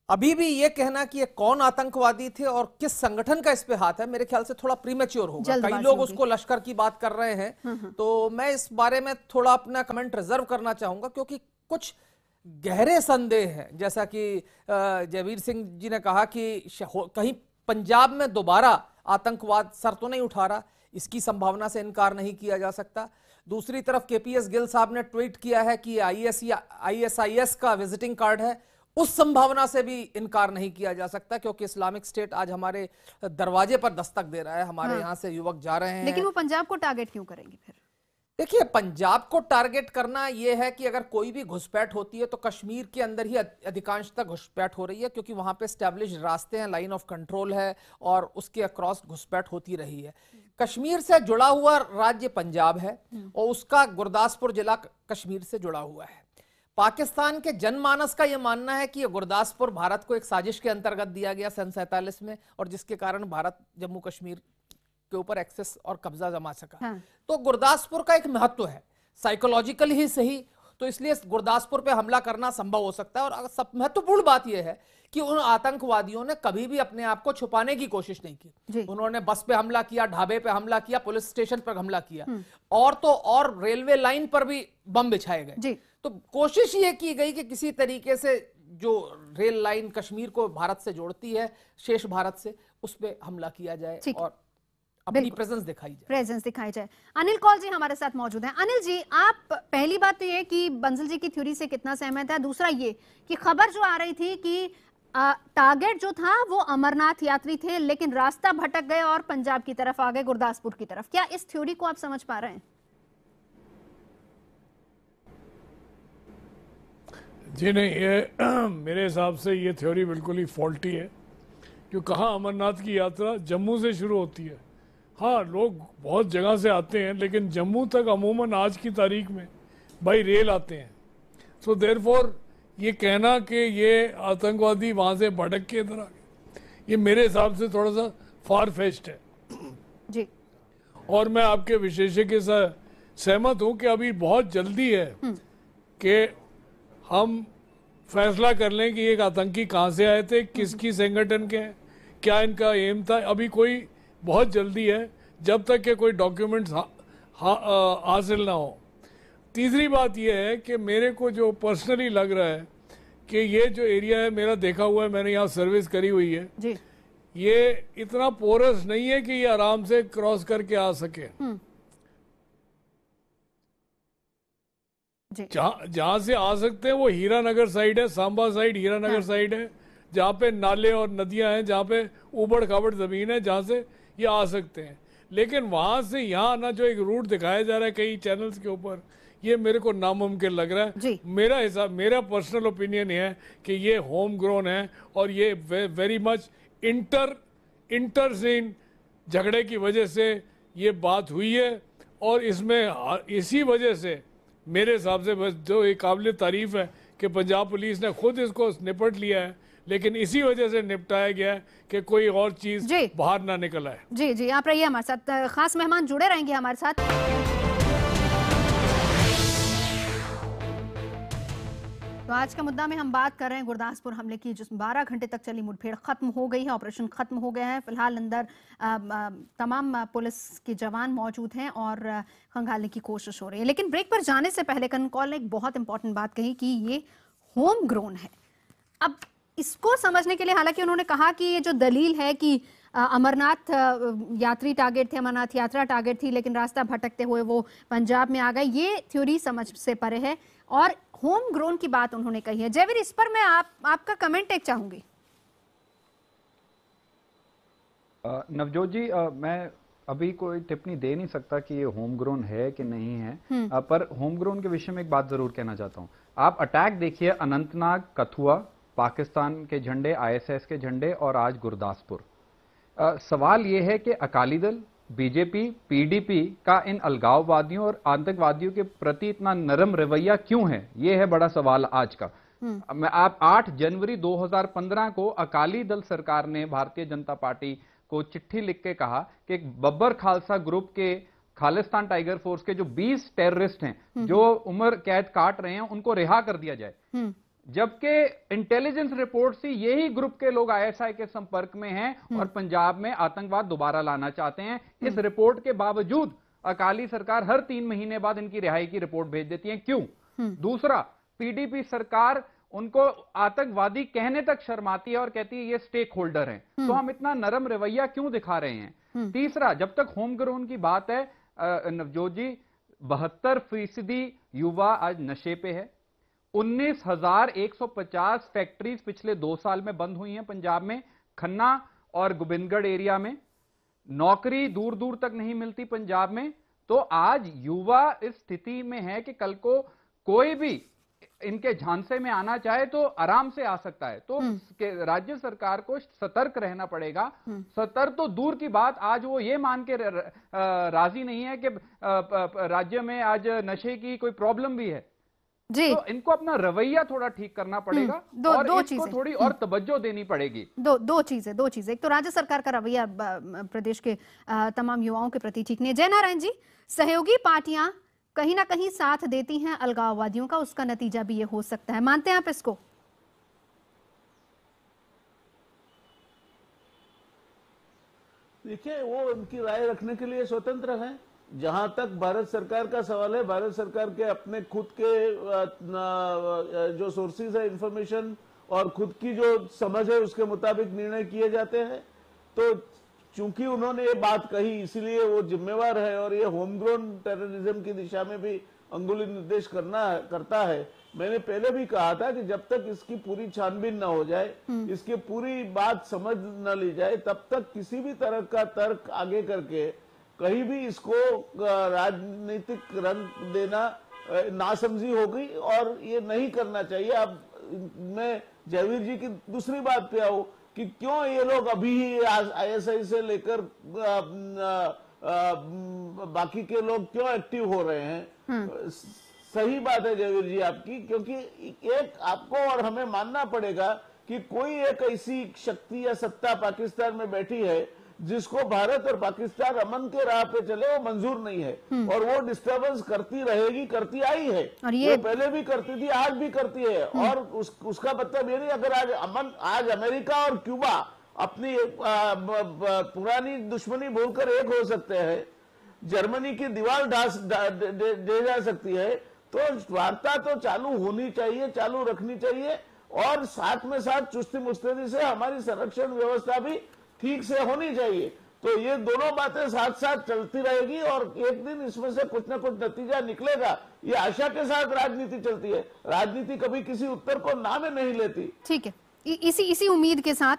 अभी भी ये कहना कि ये कौन आतंकवादी थे और किस संगठन का इस पे हाथ है, मेरे ख्याल से थोड़ा प्रीमेच्योर होगा। कई लोग उसको लश्कर की बात कर रहे हैं, तो मैं इस बारे में थोड़ा अपना कमेंट रिजर्व करना चाहूंगा, क्योंकि कुछ गहरे संदेह हैं। जैसा कि जयवीर सिंह जी ने कहा कि कहीं पंजाब में दोबारा आतंकवाद सर तो नहीं उठा रहा, इसकी संभावना से इनकार नहीं किया जा सकता। दूसरी तरफ केपीएस गिल साहब ने ट्वीट किया है कि ISIS का विजिटिंग कार्ड है, उस संभावना से भी इनकार नहीं किया जा सकता, क्योंकि इस्लामिक स्टेट आज हमारे दरवाजे पर दस्तक दे रहा है। हमारे यहाँ से युवक जा रहे हैं। लेकिन वो पंजाब को टारगेट क्यों करेंगे फिर? देखिए, पंजाब को टारगेट करना यह है कि अगर कोई भी घुसपैठ होती है तो कश्मीर के अंदर ही अधिकांशतः घुसपैठ हो रही है, क्योंकि वहां पे एस्टैब्लिश्ड रास्ते हैं, लाइन ऑफ कंट्रोल है और उसके अक्रॉस घुसपैठ होती रही है। कश्मीर से जुड़ा हुआ राज्य पंजाब है और उसका गुरदासपुर जिला कश्मीर से जुड़ा हुआ है। पाकिस्तान के जनमानस का यह मानना है कि यह गुरदासपुर भारत को एक साजिश के अंतर्गत दिया गया सन 47 में, और जिसके कारण भारत जम्मू कश्मीर के ऊपर एक्सेस और कब्जा जमा सका। तो गुरदासपुर का एक महत्व है, साइकोलॉजिकल ही सही, तो इसलिए गुरदासपुर पे हमला करना संभव हो सकता है। और सब महत्वपूर्ण बात यह है कि उन आतंकवादियों ने कभी भी अपने आप को छुपाने की कोशिश नहीं की। उन्होंने बस पे हमला किया, ढाबे पे हमला किया, पुलिस स्टेशन पर हमला किया, और तो और रेलवे लाइन पर भी बम बिछाए गए। तो कोशिश ये की गई कि किसी तरीके से जो रेल लाइन कश्मीर को भारत से जोड़ती है, शेष भारत से, उस पर हमला किया जाए और अपनी प्रेजेंस दिखाई जाए। अनिल कौल जी हमारे साथ मौजूद हैं। अनिल जी, आप पहली बात तो ये कि बंसल जी की थ्योरी से कितना सहमत है, दूसरा ये कि खबर जो आ रही थी कि टारगेट जो था वो अमरनाथ यात्री थे, लेकिन रास्ता भटक गए और पंजाब की तरफ आ गए, गुरदासपुर की तरफ, क्या इस थ्योरी को आप समझ पा रहे हैं? जी नहीं, ये मेरे हिसाब से ये थ्योरी बिल्कुल ही फॉल्टी है। क्यों कहाँ अमरनाथ की यात्रा जम्मू से शुरू होती है। हाँ, लोग बहुत जगह से आते हैं, लेकिन जम्मू तक अमूमन आज की तारीख में बाई रेल आते हैं। सो देयरफॉर ये कहना कि ये आतंकवादी वहाँ से भटक के इधर आ गए, ये मेरे हिसाब से थोड़ा सा फार फेच्ड है जी। और मैं आपके विशेषज्ञ के साथ सहमत हूँ कि अभी बहुत जल्दी है कि हम फैसला कर लें कि एक आतंकी कहाँ से आए थे, किसकी संगठन के हैं, क्या इनका एम था। अभी कोई बहुत जल्दी है, जब तक के कोई डॉक्यूमेंट्स हासिल ना हो। तीसरी बात यह है कि मेरे को जो पर्सनली लग रहा है कि ये जो एरिया है, मेरा देखा हुआ है, मैंने यहाँ सर्विस करी हुई है जी। ये इतना पोरस नहीं है कि ये आराम से क्रॉस करके आ सके। जहाँ से आ सकते हैं वो हीरानगर साइड है, सांबा साइड हीरानगर साइड है, जहाँ पे नाले और नदियां हैं, जहाँ पे उबड़ खाबड़ जमीन है, जहाँ से ये आ सकते हैं। लेकिन वहां से यहाँ आना जो एक रूट दिखाया जा रहा है कई चैनल्स के ऊपर, ये मेरे को नामुमकिन लग रहा है। मेरा हिसाब, मेरा पर्सनल ओपिनियन है कि ये होम ग्रोन है और ये वेरी मच इंटर सीन झगड़े की वजह से ये बात हुई है। और इसमें इसी वजह से मेरे हिसाब से बस जो एक काबिल तारीफ है कि पंजाब पुलिस ने खुद इसको निपट लिया है, लेकिन इसी वजह से निपटाया गया है कि कोई और चीज बाहर ना निकल आए। जी जी, आप रहिए हमारे साथ, खास मेहमान जुड़े रहेंगे हमारे साथ। तो आज का मुद्दा में हम बात कर रहे हैं गुरदासपुर हमले की, जिसमें 12 घंटे तक चली मुठभेड़ खत्म हो गई है, ऑपरेशन खत्म हो गया है। फिलहाल अंदर तमाम पुलिस के जवान मौजूद हैं और खंगालने की कोशिश हो रही है। लेकिन ब्रेक पर जाने से पहले कनकौल ने एक बहुत इंपॉर्टेंट बात कही कि ये होम ग्रोन है। अब इसको समझने के लिए, हालांकि उन्होंने कहा कि ये जो दलील है कि अमरनाथ यात्री टारगेट थे, अमरनाथ यात्रा टारगेट थी, लेकिन रास्ता भटकते हुए वो पंजाब में आ गए, ये थ्योरी समझ से परे है और होम ग्रोन की बात उन्होंने कही है। जयवीर, इस पर मैं आपका कमेंट एक चाहूंगी। नवजोत जी, मैं अभी कोई टिप्पणी दे नहीं सकता कि ये होम ग्रोन है कि नहीं है, पर होम ग्रोन के विषय में एक बात जरूर कहना चाहता हूं। आप अटैक देखिए, अनंतनाग, कथुआ, पाकिस्तान के झंडे, आईएसआईएस के झंडे, और आज गुरदासपुर। सवाल यह है कि अकाली दल, बीजेपी, पीडीपी का इन अलगाववादियों और आतंकवादियों के प्रति इतना नरम रवैया क्यों है? यह है बड़ा सवाल आज का। आप 8 जनवरी 2015 को अकाली दल सरकार ने भारतीय जनता पार्टी को चिट्ठी लिख के कहा कि एक बब्बर खालसा ग्रुप के, खालिस्तान टाइगर फोर्स के जो 20 टेररिस्ट हैं जो उम्र कैद काट रहे हैं, उनको रिहा कर दिया जाए। जबकि इंटेलिजेंस रिपोर्ट से यही ग्रुप के लोग आईएसआई के संपर्क में हैं और पंजाब में आतंकवाद दोबारा लाना चाहते हैं। इस रिपोर्ट के बावजूद अकाली सरकार हर 3 महीने बाद इनकी रिहाई की रिपोर्ट भेज देती है। क्यों? दूसरा, पीडीपी सरकार उनको आतंकवादी कहने तक शर्माती है और कहती है ये स्टेक होल्डर हैं। तो हम इतना नरम रवैया क्यों दिखा रहे हैं? तीसरा, जब तक होम ग्रोन की बात है नवजोत जी, 72% युवा आज नशे पे है। 19,150 फैक्ट्रीज पिछले 2 साल में बंद हुई हैं पंजाब में, खन्ना और गोबिंदगढ़ एरिया में। नौकरी दूर दूर तक नहीं मिलती पंजाब में। तो आज युवा इस स्थिति में है कि कल को कोई भी इनके झांसे में आना चाहे तो आराम से आ सकता है। तो राज्य सरकार को सतर्क रहना पड़ेगा। सतर्क तो दूर की बात, आज वो ये मान के राजी नहीं है कि राज्य में आज नशे की कोई प्रॉब्लम भी है जी। तो इनको अपना रवैया थोड़ा ठीक करना पड़ेगा और इसको थोड़ी और तवज्जो देनी पड़ेगी। दो चीजें। एक तो राज्य सरकार का रवैया प्रदेश के तमाम युवाओं के प्रति ठीक नहीं। जयनारायण जी, सहयोगी पार्टियां कहीं ना कहीं साथ देती हैं अलगाववादियों का, उसका नतीजा भी ये हो सकता है, मानते हैं आप इसको? देखिए, वो उनकी राय रखने के लिए स्वतंत्र हैं। जहां तक भारत सरकार का सवाल है, भारत सरकार के अपने खुद के जो सोर्सेज है इंफॉर्मेशन और खुद की जो समझ है उसके मुताबिक निर्णय किए जाते हैं। तो चूंकि उन्होंने ये बात कही इसलिए वो जिम्मेवार है और ये होम ग्रोन टेररिज्म की दिशा में भी अंगुली निर्देश करता है। मैंने पहले भी कहा था कि जब तक इसकी पूरी छानबीन न हो जाए, इसकी पूरी बात समझ न ली जाए, तब तक किसी भी तरह का तर्क आगे करके कहीं भी इसको राजनीतिक रंग देना नासमझी होगी और ये नहीं करना चाहिए। अब मैं जयवीर जी की दूसरी बात पे आऊं कि क्यों ये लोग अभी ही आईएसआई से लेकर बाकी के लोग क्यों एक्टिव हो रहे हैं। सही बात है जयवीर जी आपकी, क्योंकि एक आपको और हमें मानना पड़ेगा कि कोई एक ऐसी शक्ति या सत्ता पाकिस्तान में बैठी है जिसको भारत और पाकिस्तान अमन के राह पे चले वो मंजूर नहीं है और वो डिस्टर्बेंस करती रहेगी, करती आई है, वो पहले भी करती थी, आज भी करती है। और उसका मतलब ये नहीं, अगर आज अमेरिका और क्यूबा अपनी पुरानी दुश्मनी भूलकर एक हो सकते हैं, जर्मनी की दीवार दे जा सकती है, तो वार्ता तो चालू होनी चाहिए, चालू रखनी चाहिए और साथ में साथ चुस्ती मुस्तैदी से हमारी संरक्षण व्यवस्था भी ठीक से होनी चाहिए। तो ये दोनों बातें साथ साथ चलती रहेगी और एक दिन इसमें से कुछ ना कुछ नतीजा निकलेगा। ये आशा के साथ राजनीति चलती है, राजनीति कभी किसी उत्तर को नाम में नहीं लेती। ठीक है, इसी उम्मीद के साथ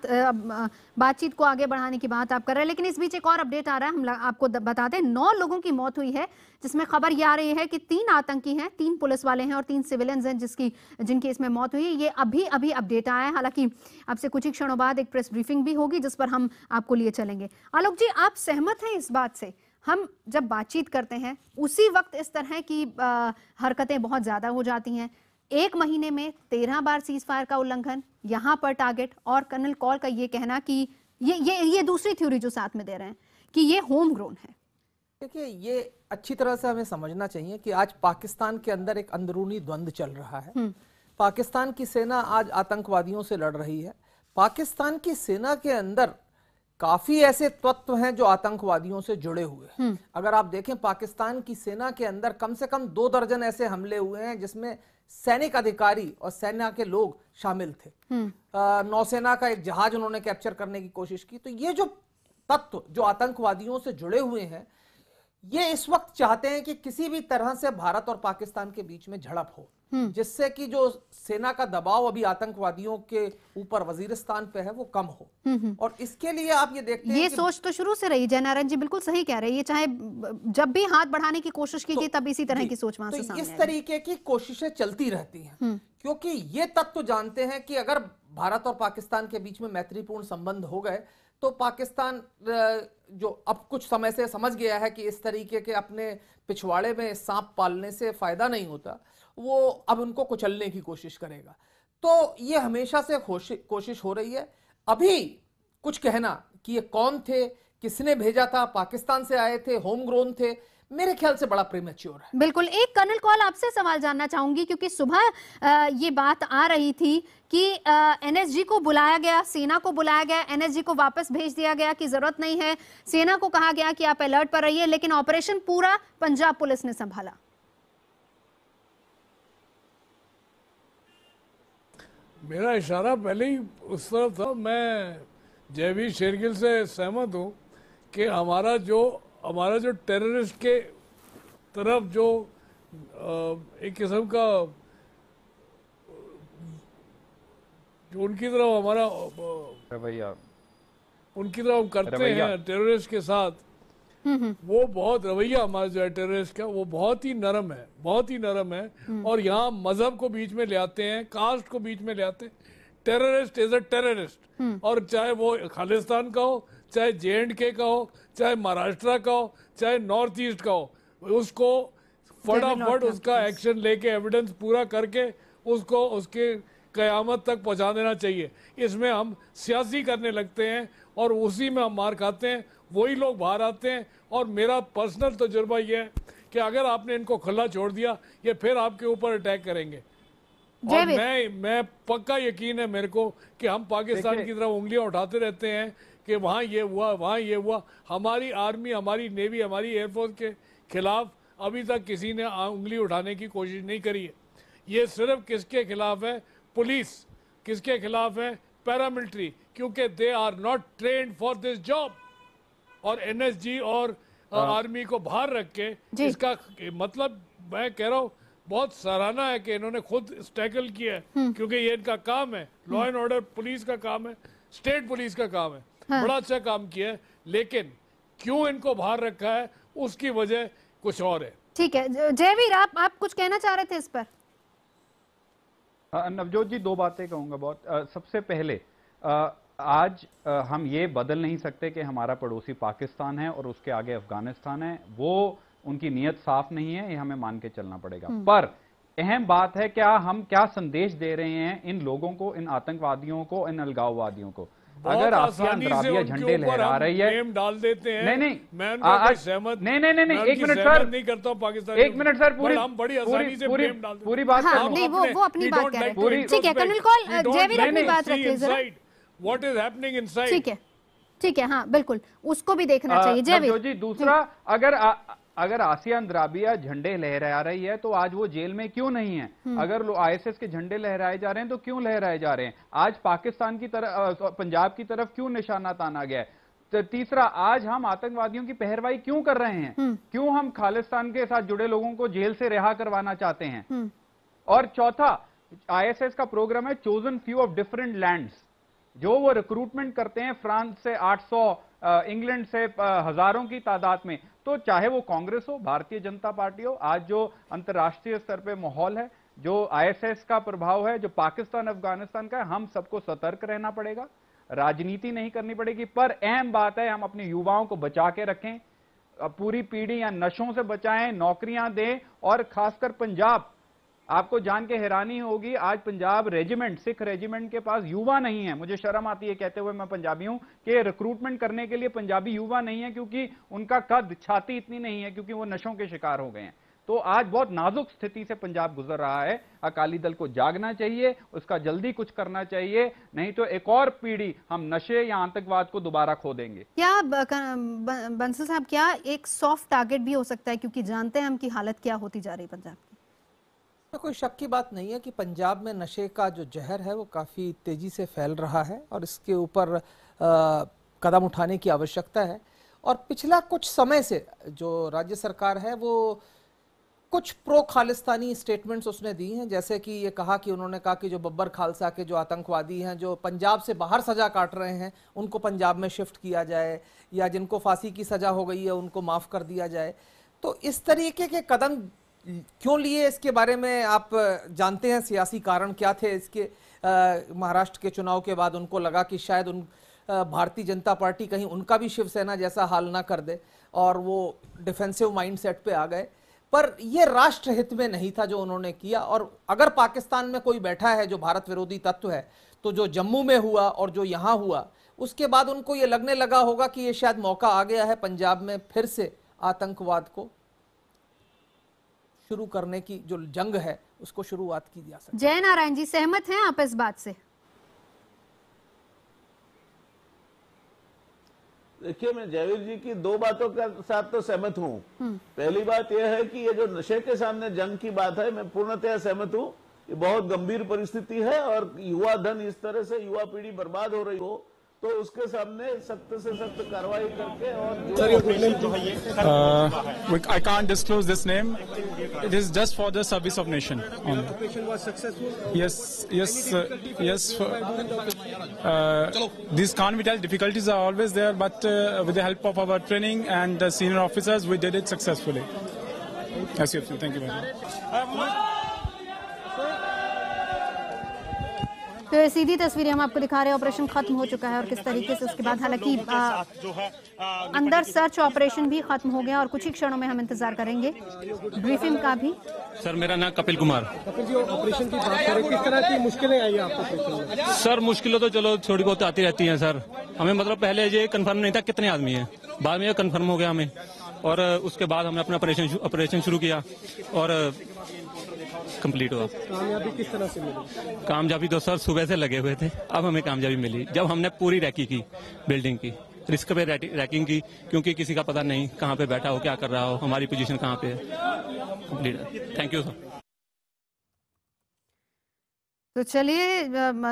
बातचीत को आगे बढ़ाने की बात आप कर रहे हैं, लेकिन इस बीच एक और अपडेट आ रहा है, हम आपको बता दें। 9 लोगों की मौत हुई है, जिसमें खबर ये आ रही है कि 3 आतंकी हैं, 3 पुलिस वाले हैं और 3 सिविलियंस हैं जिनकी इसमें मौत हुई है। ये अभी अपडेट आया है। हालांकि अब से कुछ ही क्षणों बाद एक प्रेस ब्रीफिंग भी होगी जिस पर हम आपको लिए चलेंगे। आलोक जी, आप सहमत हैं इस बात से? हम जब बातचीत करते हैं उसी वक्त इस तरह की हरकतें बहुत ज्यादा हो जाती हैं। 1 महीने में 13 बार सीज फायर का उल्लंघन, यहां पर टारगेट, और कर्नल कौल का ये कहना कि ये दूसरी थ्योरी जो साथ में दे रहे हैं कि ये होम ग्रोन है। देखिए, ये अच्छी तरह से हमें समझना चाहिए कि आज पाकिस्तान के अंदर एक अंदरूनी द्वंद्व चल रहा है। पाकिस्तान की सेना आज आतंकवादियों से लड़ रही है। पाकिस्तान की सेना के अंदर काफी ऐसे तत्व हैं जो आतंकवादियों से जुड़े हुए हैं। अगर आप देखें, पाकिस्तान की सेना के अंदर कम से कम 2 दर्जन ऐसे हमले हुए हैं जिसमें सैनिक अधिकारी और सेना के लोग शामिल थे। नौसेना का एक जहाज उन्होंने कैप्चर करने की कोशिश की। तो ये जो तत्व जो आतंकवादियों से जुड़े हुए हैं, ये इस वक्त चाहते हैं कि किसी भी तरह से भारत और पाकिस्तान के बीच में झड़प हो, जिससे कि जो सेना का दबाव अभी आतंकवादियों के ऊपर वजीरिस्तान पे है वो कम हो। और इसके लिए आप ये देखते हैं ये कि सोच तो शुरू से रही। जयनारायण जी बिल्कुल सही कह रहे हैं, ये चाहे जब भी हाथ बढ़ाने की कोशिश की गई तब इसी तरह की सोच वहां से सामने इस तरीके की कोशिशें चलती रहती हैं, क्योंकि ये तत्व जानते हैं कि अगर भारत और पाकिस्तान के बीच में मैत्रीपूर्ण संबंध हो गए तो पाकिस्तान जो अब कुछ समय से समझ गया है कि इस तरीके के अपने पिछवाड़े में सांप पालने से फायदा नहीं होता, वो अब उनको कुचलने की कोशिश करेगा। तो ये हमेशा से कोशिश हो रही है। अभी कुछ कहना कि ये कौन थे, किसने भेजा था, पाकिस्तान से आए थे, होम ग्रोन थे, मेरे ख्याल से बड़ा प्रीमेच्योर है। बिल्कुल। एक कर्नल कॉल आपसे सवाल जानना चाहूंगी, क्योंकि सुबह ये बात आ रही थी कि एनएसजी को बुलाया गया, सेना को बुलाया गया, एनएसजी को वापस भेज दिया गया कि जरूरत नहीं है, सेना को कहा गया कि आप अलर्ट पर रहिए, लेकिन ऑपरेशन पूरा पंजाब पुलिस ने संभाला। मेरा इशारा पहले ही उस तरफ था। मैं जयवीर शेरगिल से सहमत हूँ कि हमारा जो टेररिस्ट के तरफ जो एक किस्म का जो उनकी तरफ हमारा रवैया, उनकी तरफ हम करते हैं टेररिस्ट के साथ, वो बहुत रवैया हमारा जो है टेररिस्ट का वो बहुत ही नरम है, बहुत ही नरम है। और यहाँ मजहब को बीच में ले आते हैं, कास्ट को बीच में ले आते हैं। टेररिस्ट इज अ टेररिस्ट, और चाहे वो खालिस्तान का हो, चाहे JNK का हो, चाहे महाराष्ट्र का हो, चाहे नॉर्थ ईस्ट का हो, उसको फटाफट उसका एक्शन लेके एविडेंस पूरा करके उसको उसके कयामत तक पहुंचा देना चाहिए। इसमें हम सियासी करने लगते हैं और उसी में हम मार खाते हैं, वही लोग बाहर आते हैं। और मेरा पर्सनल तजुर्बा ये है कि अगर आपने इनको खुला छोड़ दिया, ये फिर आपके ऊपर अटैक करेंगे। और मैं पक्का यकीन है मेरे को कि हम पाकिस्तान की तरफ उंगलियां उठाते रहते हैं कि वहाँ ये हुआ, वहाँ ये हुआ। हमारी आर्मी, हमारी नेवी, हमारी एयरफोर्स के खिलाफ अभी तक किसी ने उंगली उठाने की कोशिश नहीं करी है। ये सिर्फ किसके खिलाफ है? पुलिस। किसके खिलाफ है? पैरामिलिट्री, क्योंकि they are not trained for this job. और NSG और आर्मी को बाहर रख के इसका मतलब मैं कह रहा हूँ बहुत सराहना है कि इन्होंने खुद टैकल किया है, क्योंकि ये इनका काम है। लॉ एंड ऑर्डर पुलिस का काम है, स्टेट पुलिस का काम है। बड़ा अच्छा काम किया है, लेकिन क्यों इनको बाहर रखा है उसकी वजह कुछ और है। ठीक है जयवीर, आप कुछ कहना चाह रहे थे इस पर? नवजोत जी, दो बातें कहूंगा बहुत। सबसे पहले आज हम ये बदल नहीं सकते कि हमारा पड़ोसी पाकिस्तान है और उसके आगे अफगानिस्तान है। वो उनकी नीयत साफ नहीं है, ये हमें मान के चलना पड़ेगा। पर अहम बात है हम क्या संदेश दे रहे हैं इन लोगों को, इन आतंकवादियों को, इन अलगाववादियों को। अगर आसिया अंद्राबिया झंडे लहरा रही है, डाल देते हैं। नहीं मैं उनका सहमत नहीं, एक मिनट सर, नहीं करता हूं पाकिस्तान। एक मिनट सर, हम बड़ी आसानी से ब्लेम डाल देते हैं। पूरी बात नहीं, वो अपनी बात कह रहे हैं। ठीक है कर्नल कॉल, जयवीर अपनी बात रखिए जरा। What is happening inside? ठीक है, हाँ बिल्कुल, उसको भी देखना चाहिए। जयवीर जी, दूसरा, अगर आसिया अंद्राबिया झंडे लहरा रही है तो आज वो जेल में क्यों नहीं है? अगर ISS के झंडे लहराए जा रहे हैं तो क्यों लहराए जा रहे हैं? आज पाकिस्तान की तरफ, पंजाब की तरफ क्यों निशाना ताना गया है? तो तीसरा, आज हम आतंकवादियों की पहरवाई क्यों कर रहे हैं? क्यों हम खालिस्तान के साथ जुड़े लोगों को जेल से रिहा करवाना चाहते हैं? और चौथा, ISS का प्रोग्राम है chosen few of different lands, जो वो रिक्रूटमेंट करते हैं फ्रांस से 800, इंग्लैंड से हजारों की तादाद में। तो चाहे वो कांग्रेस हो, भारतीय जनता पार्टी हो, आज जो अंतर्राष्ट्रीय स्तर पे माहौल है, जो ISS का प्रभाव है, जो पाकिस्तान अफगानिस्तान का है, हम सबको सतर्क रहना पड़ेगा, राजनीति नहीं करनी पड़ेगी। पर अहम बात है हम अपने युवाओं को बचा के रखें, पूरी पीढ़ी या नशों से बचाएं, नौकरियां दें। और खासकर पंजाब, आपको जान के हैरानी होगी, आज पंजाब रेजिमेंट, सिख रेजिमेंट के पास युवा नहीं है। मुझे शर्म आती है कहते हुए, मैं पंजाबी हूं, कि रिक्रूटमेंट करने के लिए पंजाबी युवा नहीं है, क्योंकि उनका कद, छाती इतनी नहीं है, क्योंकि वो नशों के शिकार हो गए हैं। तो आज बहुत नाजुक स्थिति से पंजाब गुजर रहा है। अकाली दल को जागना चाहिए, उसका जल्दी कुछ करना चाहिए, नहीं तो एक और पीढ़ी हम नशे या आतंकवाद को दोबारा खो देंगे। क्या बंसल साहब, क्या एक सॉफ्ट टारगेट भी हो सकता है, क्योंकि जानते हैं हम कि हालत क्या होती जा रही पंजाब की? कोई शक की बात नहीं है कि पंजाब में नशे का जो जहर है वो काफ़ी तेज़ी से फैल रहा है और इसके ऊपर कदम उठाने की आवश्यकता है। और पिछला कुछ समय से जो राज्य सरकार है वो कुछ प्रो खालिस्तानी स्टेटमेंट्स उसने दी हैं, जैसे कि ये कहा कि उन्होंने कहा कि जो बब्बर खालसा के जो आतंकवादी हैं जो पंजाब से बाहर सज़ा काट रहे हैं उनको पंजाब में शिफ्ट किया जाए, या जिनको फांसी की सज़ा हो गई है उनको माफ़ कर दिया जाए। तो इस तरीके के कदम क्यों लिए, इसके बारे में आप जानते हैं सियासी कारण क्या थे इसके? महाराष्ट्र के चुनाव के बाद उनको लगा कि शायद भारतीय जनता पार्टी कहीं उनका भी शिवसेना जैसा हाल ना कर दे और वो डिफेंसिव माइंडसेट पे आ गए। पर ये राष्ट्र हित में नहीं था जो उन्होंने किया। और अगर पाकिस्तान में कोई बैठा है जो भारत विरोधी तत्व है, तो जो जम्मू में हुआ और जो यहाँ हुआ, उसके बाद उनको ये लगने लगा होगा कि ये शायद मौका आ गया है पंजाब में फिर से आतंकवाद को शुरू करने की, जो जंग है उसको शुरुआत की जा सकती है। जय नारायण जी, सहमत हैं आप इस बात से? देखिए, मैं जयवीर जी की दो बातों के साथ तो सहमत हूँ। पहली बात यह है कि ये जो नशे के सामने जंग की बात है, मैं पूर्णतः सहमत हूँ। ये बहुत गंभीर परिस्थिति है और युवा धन इस तरह से युवा पीढ़ी बर्बाद हो रही हो तो उसके सामने सख्त से सख्त कार्रवाई करके और I can't disclose this name. It is just for the service of nation. Operation was successful. Yes. These can't be told. Difficulties are always there, but with the help of our training and the senior officers, we did it successfully. Yes, thank you very much. तो ये सीधी तस्वीरें हम आपको दिखा रहे हैं। Operation खत्म हो चुका है और किस तरीके से उसके बाद, हालांकि अंदर सर्च ऑपरेशन भी खत्म हो गया और कुछ ही क्षणों में हम इंतजार करेंगे ब्रीफिंग का भी। सर, मेरा नाम कपिल कुमार। कपिल जी, ऑपरेशन की बात करें, किस तरह की मुश्किलें आई आपको ऑपरेशन में? सर, मुश्किलें तो चलो थोड़ी बहुत आती रहती हैं सर। हमें मतलब पहले ये कंफर्म नहीं था कितने आदमी हैं, बाद में ये कंफर्म हो गया हमें और उसके बाद हमने अपना ऑपरेशन शुरू किया और कंप्लीट हुआ। कामयाबी किस तरह से मिली? कामयाबी तो सर सुबह से लगे हुए थे, अब हमें कामयाबी मिली जब हमने पूरी रैकी की, बिल्डिंग की, रिस्क पे रैकिंग की, क्योंकि किसी का पता नहीं कहाँ पे बैठा हो, क्या कर रहा हो, हमारी पोजीशन कहाँ पे है। कंप्लीट। Thank you sir. तो चलिए,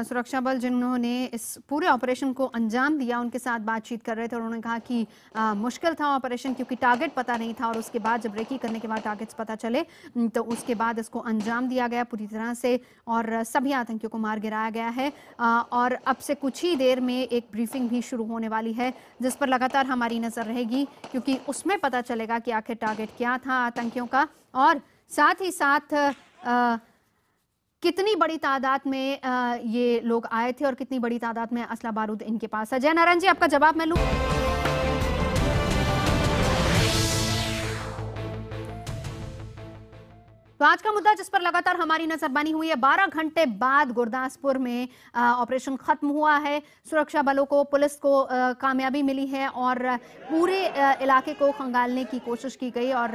सुरक्षा बल जिन्होंने इस पूरे ऑपरेशन को अंजाम दिया उनके साथ बातचीत कर रहे थे और उन्होंने कहा कि मुश्किल था ऑपरेशन क्योंकि टारगेट पता नहीं था और उसके बाद जब रेकी करने के बाद टारगेट्स पता चले तो उसके बाद इसको अंजाम दिया गया पूरी तरह से और सभी आतंकियों को मार गिराया गया है। और अब से कुछ ही देर में एक ब्रीफिंग भी शुरू होने वाली है जिस पर लगातार हमारी नज़र रहेगी क्योंकि उसमें पता चलेगा कि आखिर टारगेट क्या था आतंकियों का और साथ ही साथ कितनी बड़ी तादाद में ये लोग आए थे और कितनी बड़ी तादाद में असला बारूद इनके पास है। जय नारायण जी, आपका जवाब मैं लूं। तो आज का मुद्दा जिस पर लगातार हमारी नजर बनी हुई है, 12 घंटे बाद गुरदासपुर में ऑपरेशन खत्म हुआ है। सुरक्षा बलों को, पुलिस को कामयाबी मिली है और पूरे इलाके को खंगालने की कोशिश की गई और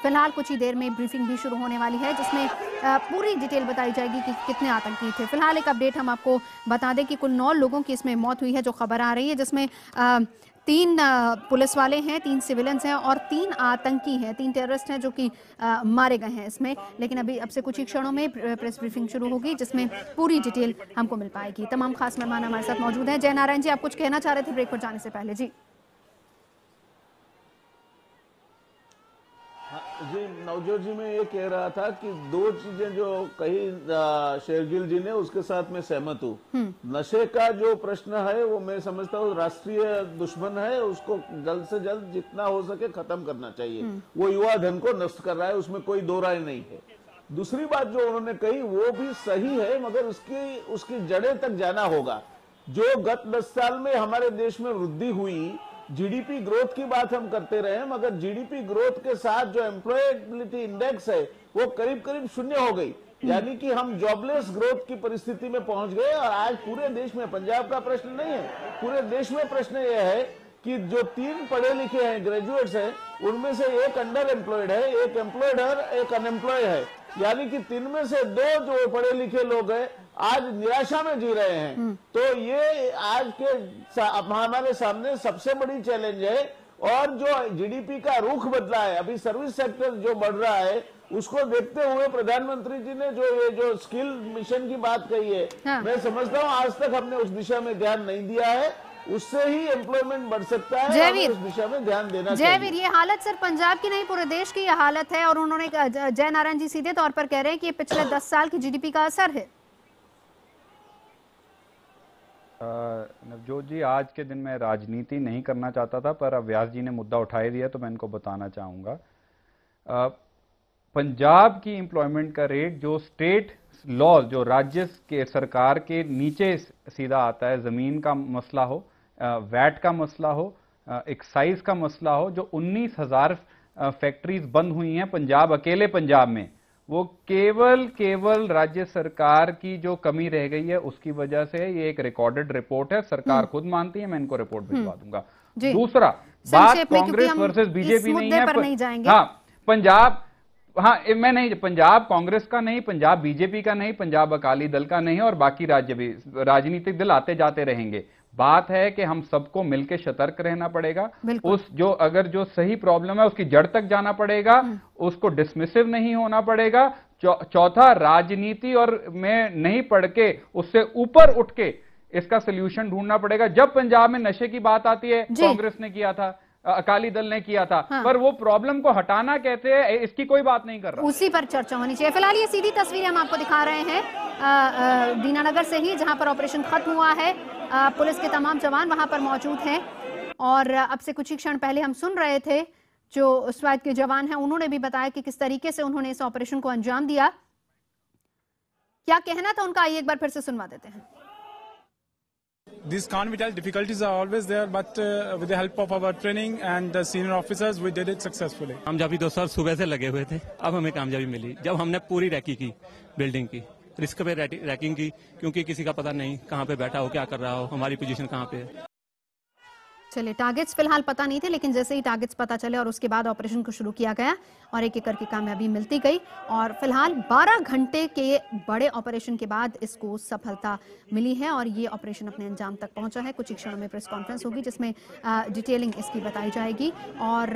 फिलहाल कुछ ही देर में ब्रीफिंग भी शुरू होने वाली है जिसमें पूरी डिटेल बताई जाएगी कि कितने आतंकी थे। फिलहाल एक अपडेट हम आपको बता दें कि कुल 9 लोगों की इसमें मौत हुई है जो खबर आ रही है, जिसमें 3 पुलिस वाले हैं, 3 सिविलियंस हैं और 3 आतंकी हैं, 3 टेररिस्ट हैं जो कि मारे गए हैं इसमें। लेकिन अभी अब से कुछ ही क्षणों में प्रेस ब्रीफिंग शुरू होगी जिसमें पूरी डिटेल हमको मिल पाएगी। तमाम खास मेहमान हमारे साथ मौजूद हैं। जय नारायण जी, आप कुछ कहना चाह रहे थे ब्रेक पर जाने से पहले? जी जी, नवजोत जी, मैं ये कह रहा था कि 2 चीजें जो कही शेरगिल जी ने उसके साथ मैं सहमत हूँ। नशे का जो प्रश्न है वो मैं समझता हूँ राष्ट्रीय दुश्मन है, उसको जल्द से जल्द जितना हो सके खत्म करना चाहिए। वो युवा धन को नष्ट कर रहा है, उसमें कोई दो राय नहीं है। दूसरी बात जो उन्होंने कही वो भी सही है, मगर उसकी जड़ें तक जाना होगा। जो गत 10 साल में हमारे देश में वृद्धि हुई, जीडीपी ग्रोथ की बात हम करते रहे, मगर जीडीपी ग्रोथ के साथ जो एम्प्लॉयबिलिटी इंडेक्स है वो करीब करीब 0 हो गई, यानी कि हम जॉबलेस ग्रोथ की परिस्थिति में पहुंच गए। और आज पूरे देश में, पंजाब का प्रश्न नहीं है, पूरे देश में प्रश्न यह है कि जो 3 पढ़े लिखे हैं, ग्रेजुएट्स हैं, उनमें से एक अंडर एम्प्लॉयड है, एक एम्प्लॉयड और एक अनएम्प्लॉयड है, यानी कि 3 में से 2 जो पढ़े लिखे लोग हैं आज निराशा में जी रहे हैं। तो ये आज के हमारे सामने सबसे बड़ी चैलेंज है। और जो जीडीपी का रुख बदला है, अभी सर्विस सेक्टर जो बढ़ रहा है उसको देखते हुए प्रधानमंत्री जी ने जो स्किल मिशन की बात कही है, हाँ। मैं समझता हूँ आज तक हमने उस दिशा में ध्यान नहीं दिया है, उससे ही एम्प्लॉयमेंट बढ़ सकता है। जयवीर, उस दिशा में ध्यान देना जयवीर, ये हालत सिर्फ पंजाब की नहीं पूरे देश की यह हालत है और उन्होंने जय नारायण जी सीधे तौर पर कह रहे हैं कि ये पिछले 10 साल की जीडीपी का असर है। नवजोत जी, आज के दिन मैं राजनीति नहीं करना चाहता था, पर अब व्यास जी ने मुद्दा उठाई दिया तो मैं इनको बताना चाहूँगा। पंजाब की एम्प्लॉयमेंट का रेट जो स्टेट लॉ, जो राज्य के सरकार के नीचे सीधा आता है, ज़मीन का मसला हो, वैट का मसला हो, एक्साइज का मसला हो, जो 19,000 फैक्ट्रीज बंद हुई हैं पंजाब, अकेले पंजाब में, वो केवल राज्य सरकार की जो कमी रह गई है उसकी वजह से। ये एक रिकॉर्डेड रिपोर्ट है, सरकार खुद मानती है, मैं इनको रिपोर्ट भिजवा दूंगा। दूसरा बात कांग्रेस वर्सेस बीजेपी नहीं है। हाँ, पंजाब, हाँ मैं नहीं, पंजाब कांग्रेस का नहीं, पंजाब बीजेपी का नहीं, पंजाब अकाली दल का नहीं, और बाकी राज्य भी, राजनीतिक दल आते जाते रहेंगे। बात है कि हम सबको मिलकर सतर्क रहना पड़ेगा। अगर जो सही प्रॉब्लम है उसकी जड़ तक जाना पड़ेगा, उसको डिसमिसिव नहीं होना पड़ेगा। चौथा, राजनीति और में नहीं पढ़ के उससे ऊपर उठ के इसका सोल्यूशन ढूंढना पड़ेगा। जब पंजाब में नशे की बात आती है, कांग्रेस ने किया था, अकाली दल ने किया था, हाँ। पर वो प्रॉब्लम को हटाना कहते हैं, इसकी कोई बात नहीं कर रहा। उसी पर चर्चा होनी चाहिए। फिलहाल ये सीधी तस्वीरें हम आपको दिखा रहे हैं दीनानगर से ही, जहां पर ऑपरेशन खत्म हुआ है। पुलिस के तमाम जवान वहां पर मौजूद हैं और अब से कुछ ही क्षण पहले हम सुन रहे थे जो स्वायत्त के जवान हैं, उन्होंने भी बताया कि किस तरीके से उन्होंने इस ऑपरेशन को अंजाम दिया। क्या कहना था उनका, आइए एक बार फिर से सुनवा देते हैं। These can't be tell, difficulties are always there, but with the help of our training and the senior officers, we did it successfully. कामयाबी तो सर सुबह से लगे हुए थे, अब हमें कामयाबी मिली जब हमने पूरी रैकी की, बिल्डिंग की, रिस्क पे रैकिंग की, क्योंकि किसी का पता नहीं कहाँ पे बैठा हो, क्या कर रहा हो, हमारी पोजीशन कहाँ पे है। चलिए, टारगेट्स फिलहाल पता नहीं थे, लेकिन जैसे ही टारगेट्स पता चले और उसके बाद ऑपरेशन को शुरू किया गया और एक एक करके कामयाबी मिलती गई और फिलहाल 12 घंटे के बड़े ऑपरेशन के बाद इसको सफलता मिली है और ये ऑपरेशन अपने अंजाम तक पहुंचा है। कुछ ही क्षणों में प्रेस कॉन्फ्रेंस होगी जिसमें डिटेलिंग इसकी बताई जाएगी और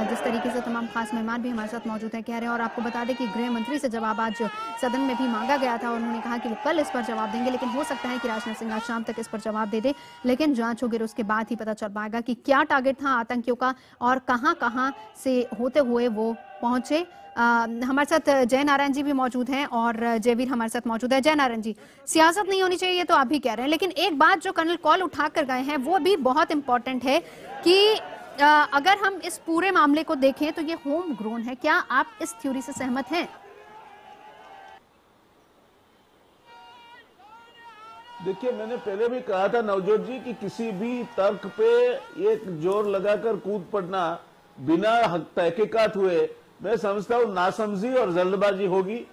जिस तरीके से तमाम खास मेहमान भी हमारे साथ मौजूद हैं, कह रहे हैं। और आपको बता दें कि गृह मंत्री से जवाब आज सदन में भी मांगा गया था और उन्होंने कहा कि वो कल इस पर जवाब देंगे, लेकिन हो सकता है कि राजनाथ सिंह आज शाम तक इस पर जवाब दे दे, लेकिन जांच होगी उसके बाद ही पता चल पाएगा कि क्या टारगेट था आतंकियों का और कहां से होते हुए वो पहुंचे। हमारे साथ जय नारायण जी भी मौजूद हैं और जयवीर हमारे साथ मौजूद है। जय नारायण जी, सियासत नहीं होनी चाहिए ये तो आप भी कह रहे हैं, लेकिन एक बात जो कर्नल कॉल उठा कर गए हैं वो भी बहुत इंपॉर्टेंट है कि अगर हम इस पूरे मामले को देखें तो ये होम ग्रोन है। क्या आप इस थ्योरी से सहमत हैं? देखिए, मैंने पहले भी कहा था नवजोत जी कि किसी भी तर्क पे एक जोर लगाकर कूद पड़ना बिना तहकीकात हुए, मैं समझता हूँ नासमझी और जल्दबाजी होगी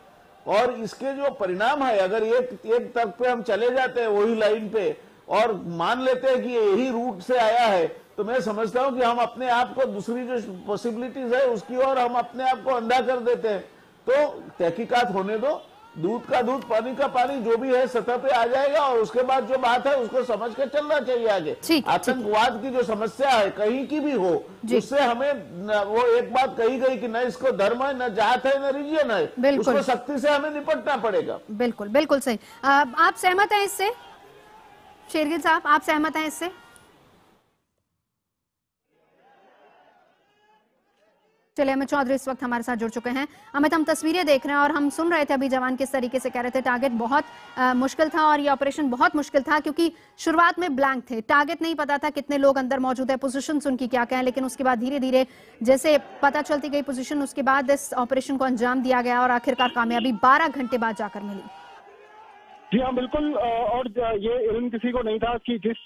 और इसके जो परिणाम है, अगर एक तर्क पे हम चले जाते हैं वही लाइन पे और मान लेते हैं कि यही रूट से आया है, तो मैं समझता हूँ कि हम अपने आप को दूसरी जो पॉसिबिलिटीज है उसकी ओर हम अपने आप को अंधा कर देते हैं। तो तहकीकात होने दो, दूध का दूध पानी का पानी जो भी है सतह पे आ जाएगा और उसके बाद जो बात है उसको समझ के चलना चाहिए आगे। आतंकवाद की जो समस्या है कहीं की भी हो, उससे हमें वो एक बात कही गई कि न इसको धर्म है, न जात है, न रिलीजन है, उसको सख्ती से हमें निपटना पड़ेगा। बिल्कुल बिल्कुल सही। आप सहमत हैं इससे शेरगिल साहब, आप सहमत हैं इससे? चलिए, अमित चौधरी इस वक्त हमारे साथ जुड़ चुके हैं। अमित, हम तस्वीरें देख रहे हैं और हम सुन रहे थे अभी जवान किस तरीके से कह रहे थे टारगेट बहुत मुश्किल था और ये ऑपरेशन बहुत मुश्किल था क्योंकि शुरुआत में ब्लैंक थे, टारगेट नहीं पता था कितने लोग अंदर मौजूद है, पोजीशंस उनकी क्या क्या है, लेकिन उसके बाद धीरे धीरे जैसे पता चलती गई पोजीशन, उसके बाद इस ऑपरेशन को अंजाम दिया गया और आखिरकार कामयाबी 12 घंटे बाद जाकर मिली। जी हाँ, बिल्कुल। और ये इल्म किसी को नहीं था कि जिस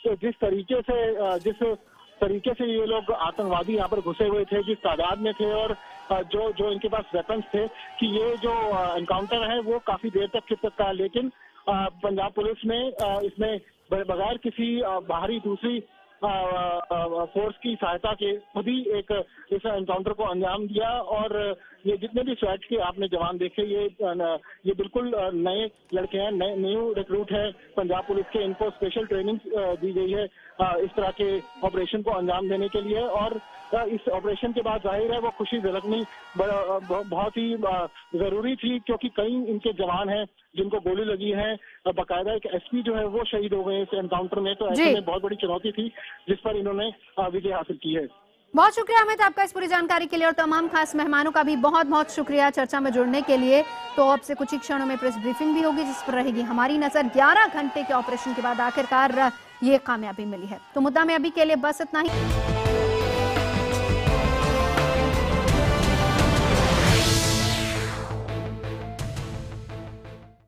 तरीके से ये लोग आतंकवादी यहाँ पर घुसे हुए थे, जिस तादाद में थे और जो इनके पास वेपन्स थे, कि ये जो एनकाउंटर है वो काफी देर तक खिंच सकता है। लेकिन पंजाब पुलिस ने इसमें बगैर किसी बाहरी दूसरी फोर्स की सहायता के खुद ही एक इस एनकाउंटर को अंजाम दिया। और ये जितने भी स्वैट के आपने जवान देखे, ये बिल्कुल नए लड़के हैं, न्यू रिक्रूट है पंजाब पुलिस के। इनको स्पेशल ट्रेनिंग दी गई है इस तरह के ऑपरेशन को अंजाम देने के लिए। और इस ऑपरेशन के बाद जाहिर है वो खुशी झलकनी बहुत ही जरूरी थी, क्योंकि कई इनके जवान हैं जिनको गोली लगी है। बाकायदा एक एसपी जो है वो शहीद हो गए इस एनकाउंटर में। तो ऐसे में बहुत बड़ी चुनौती थी जिस पर इन्होंने विजय हासिल की है। बहुत शुक्रिया अमित आपका इस पूरी जानकारी के लिए, और तमाम खास मेहमानों का भी बहुत बहुत शुक्रिया चर्चा में जुड़ने के लिए। तो अब से कुछ ही क्षणों में प्रेस ब्रीफिंग भी होगी जिस पर रहेगी हमारी नजर। 11 घंटे के ऑपरेशन के बाद आखिरकार ये कामयाबी मिली है। तो मुद्दा में अभी के लिए बस इतना ही।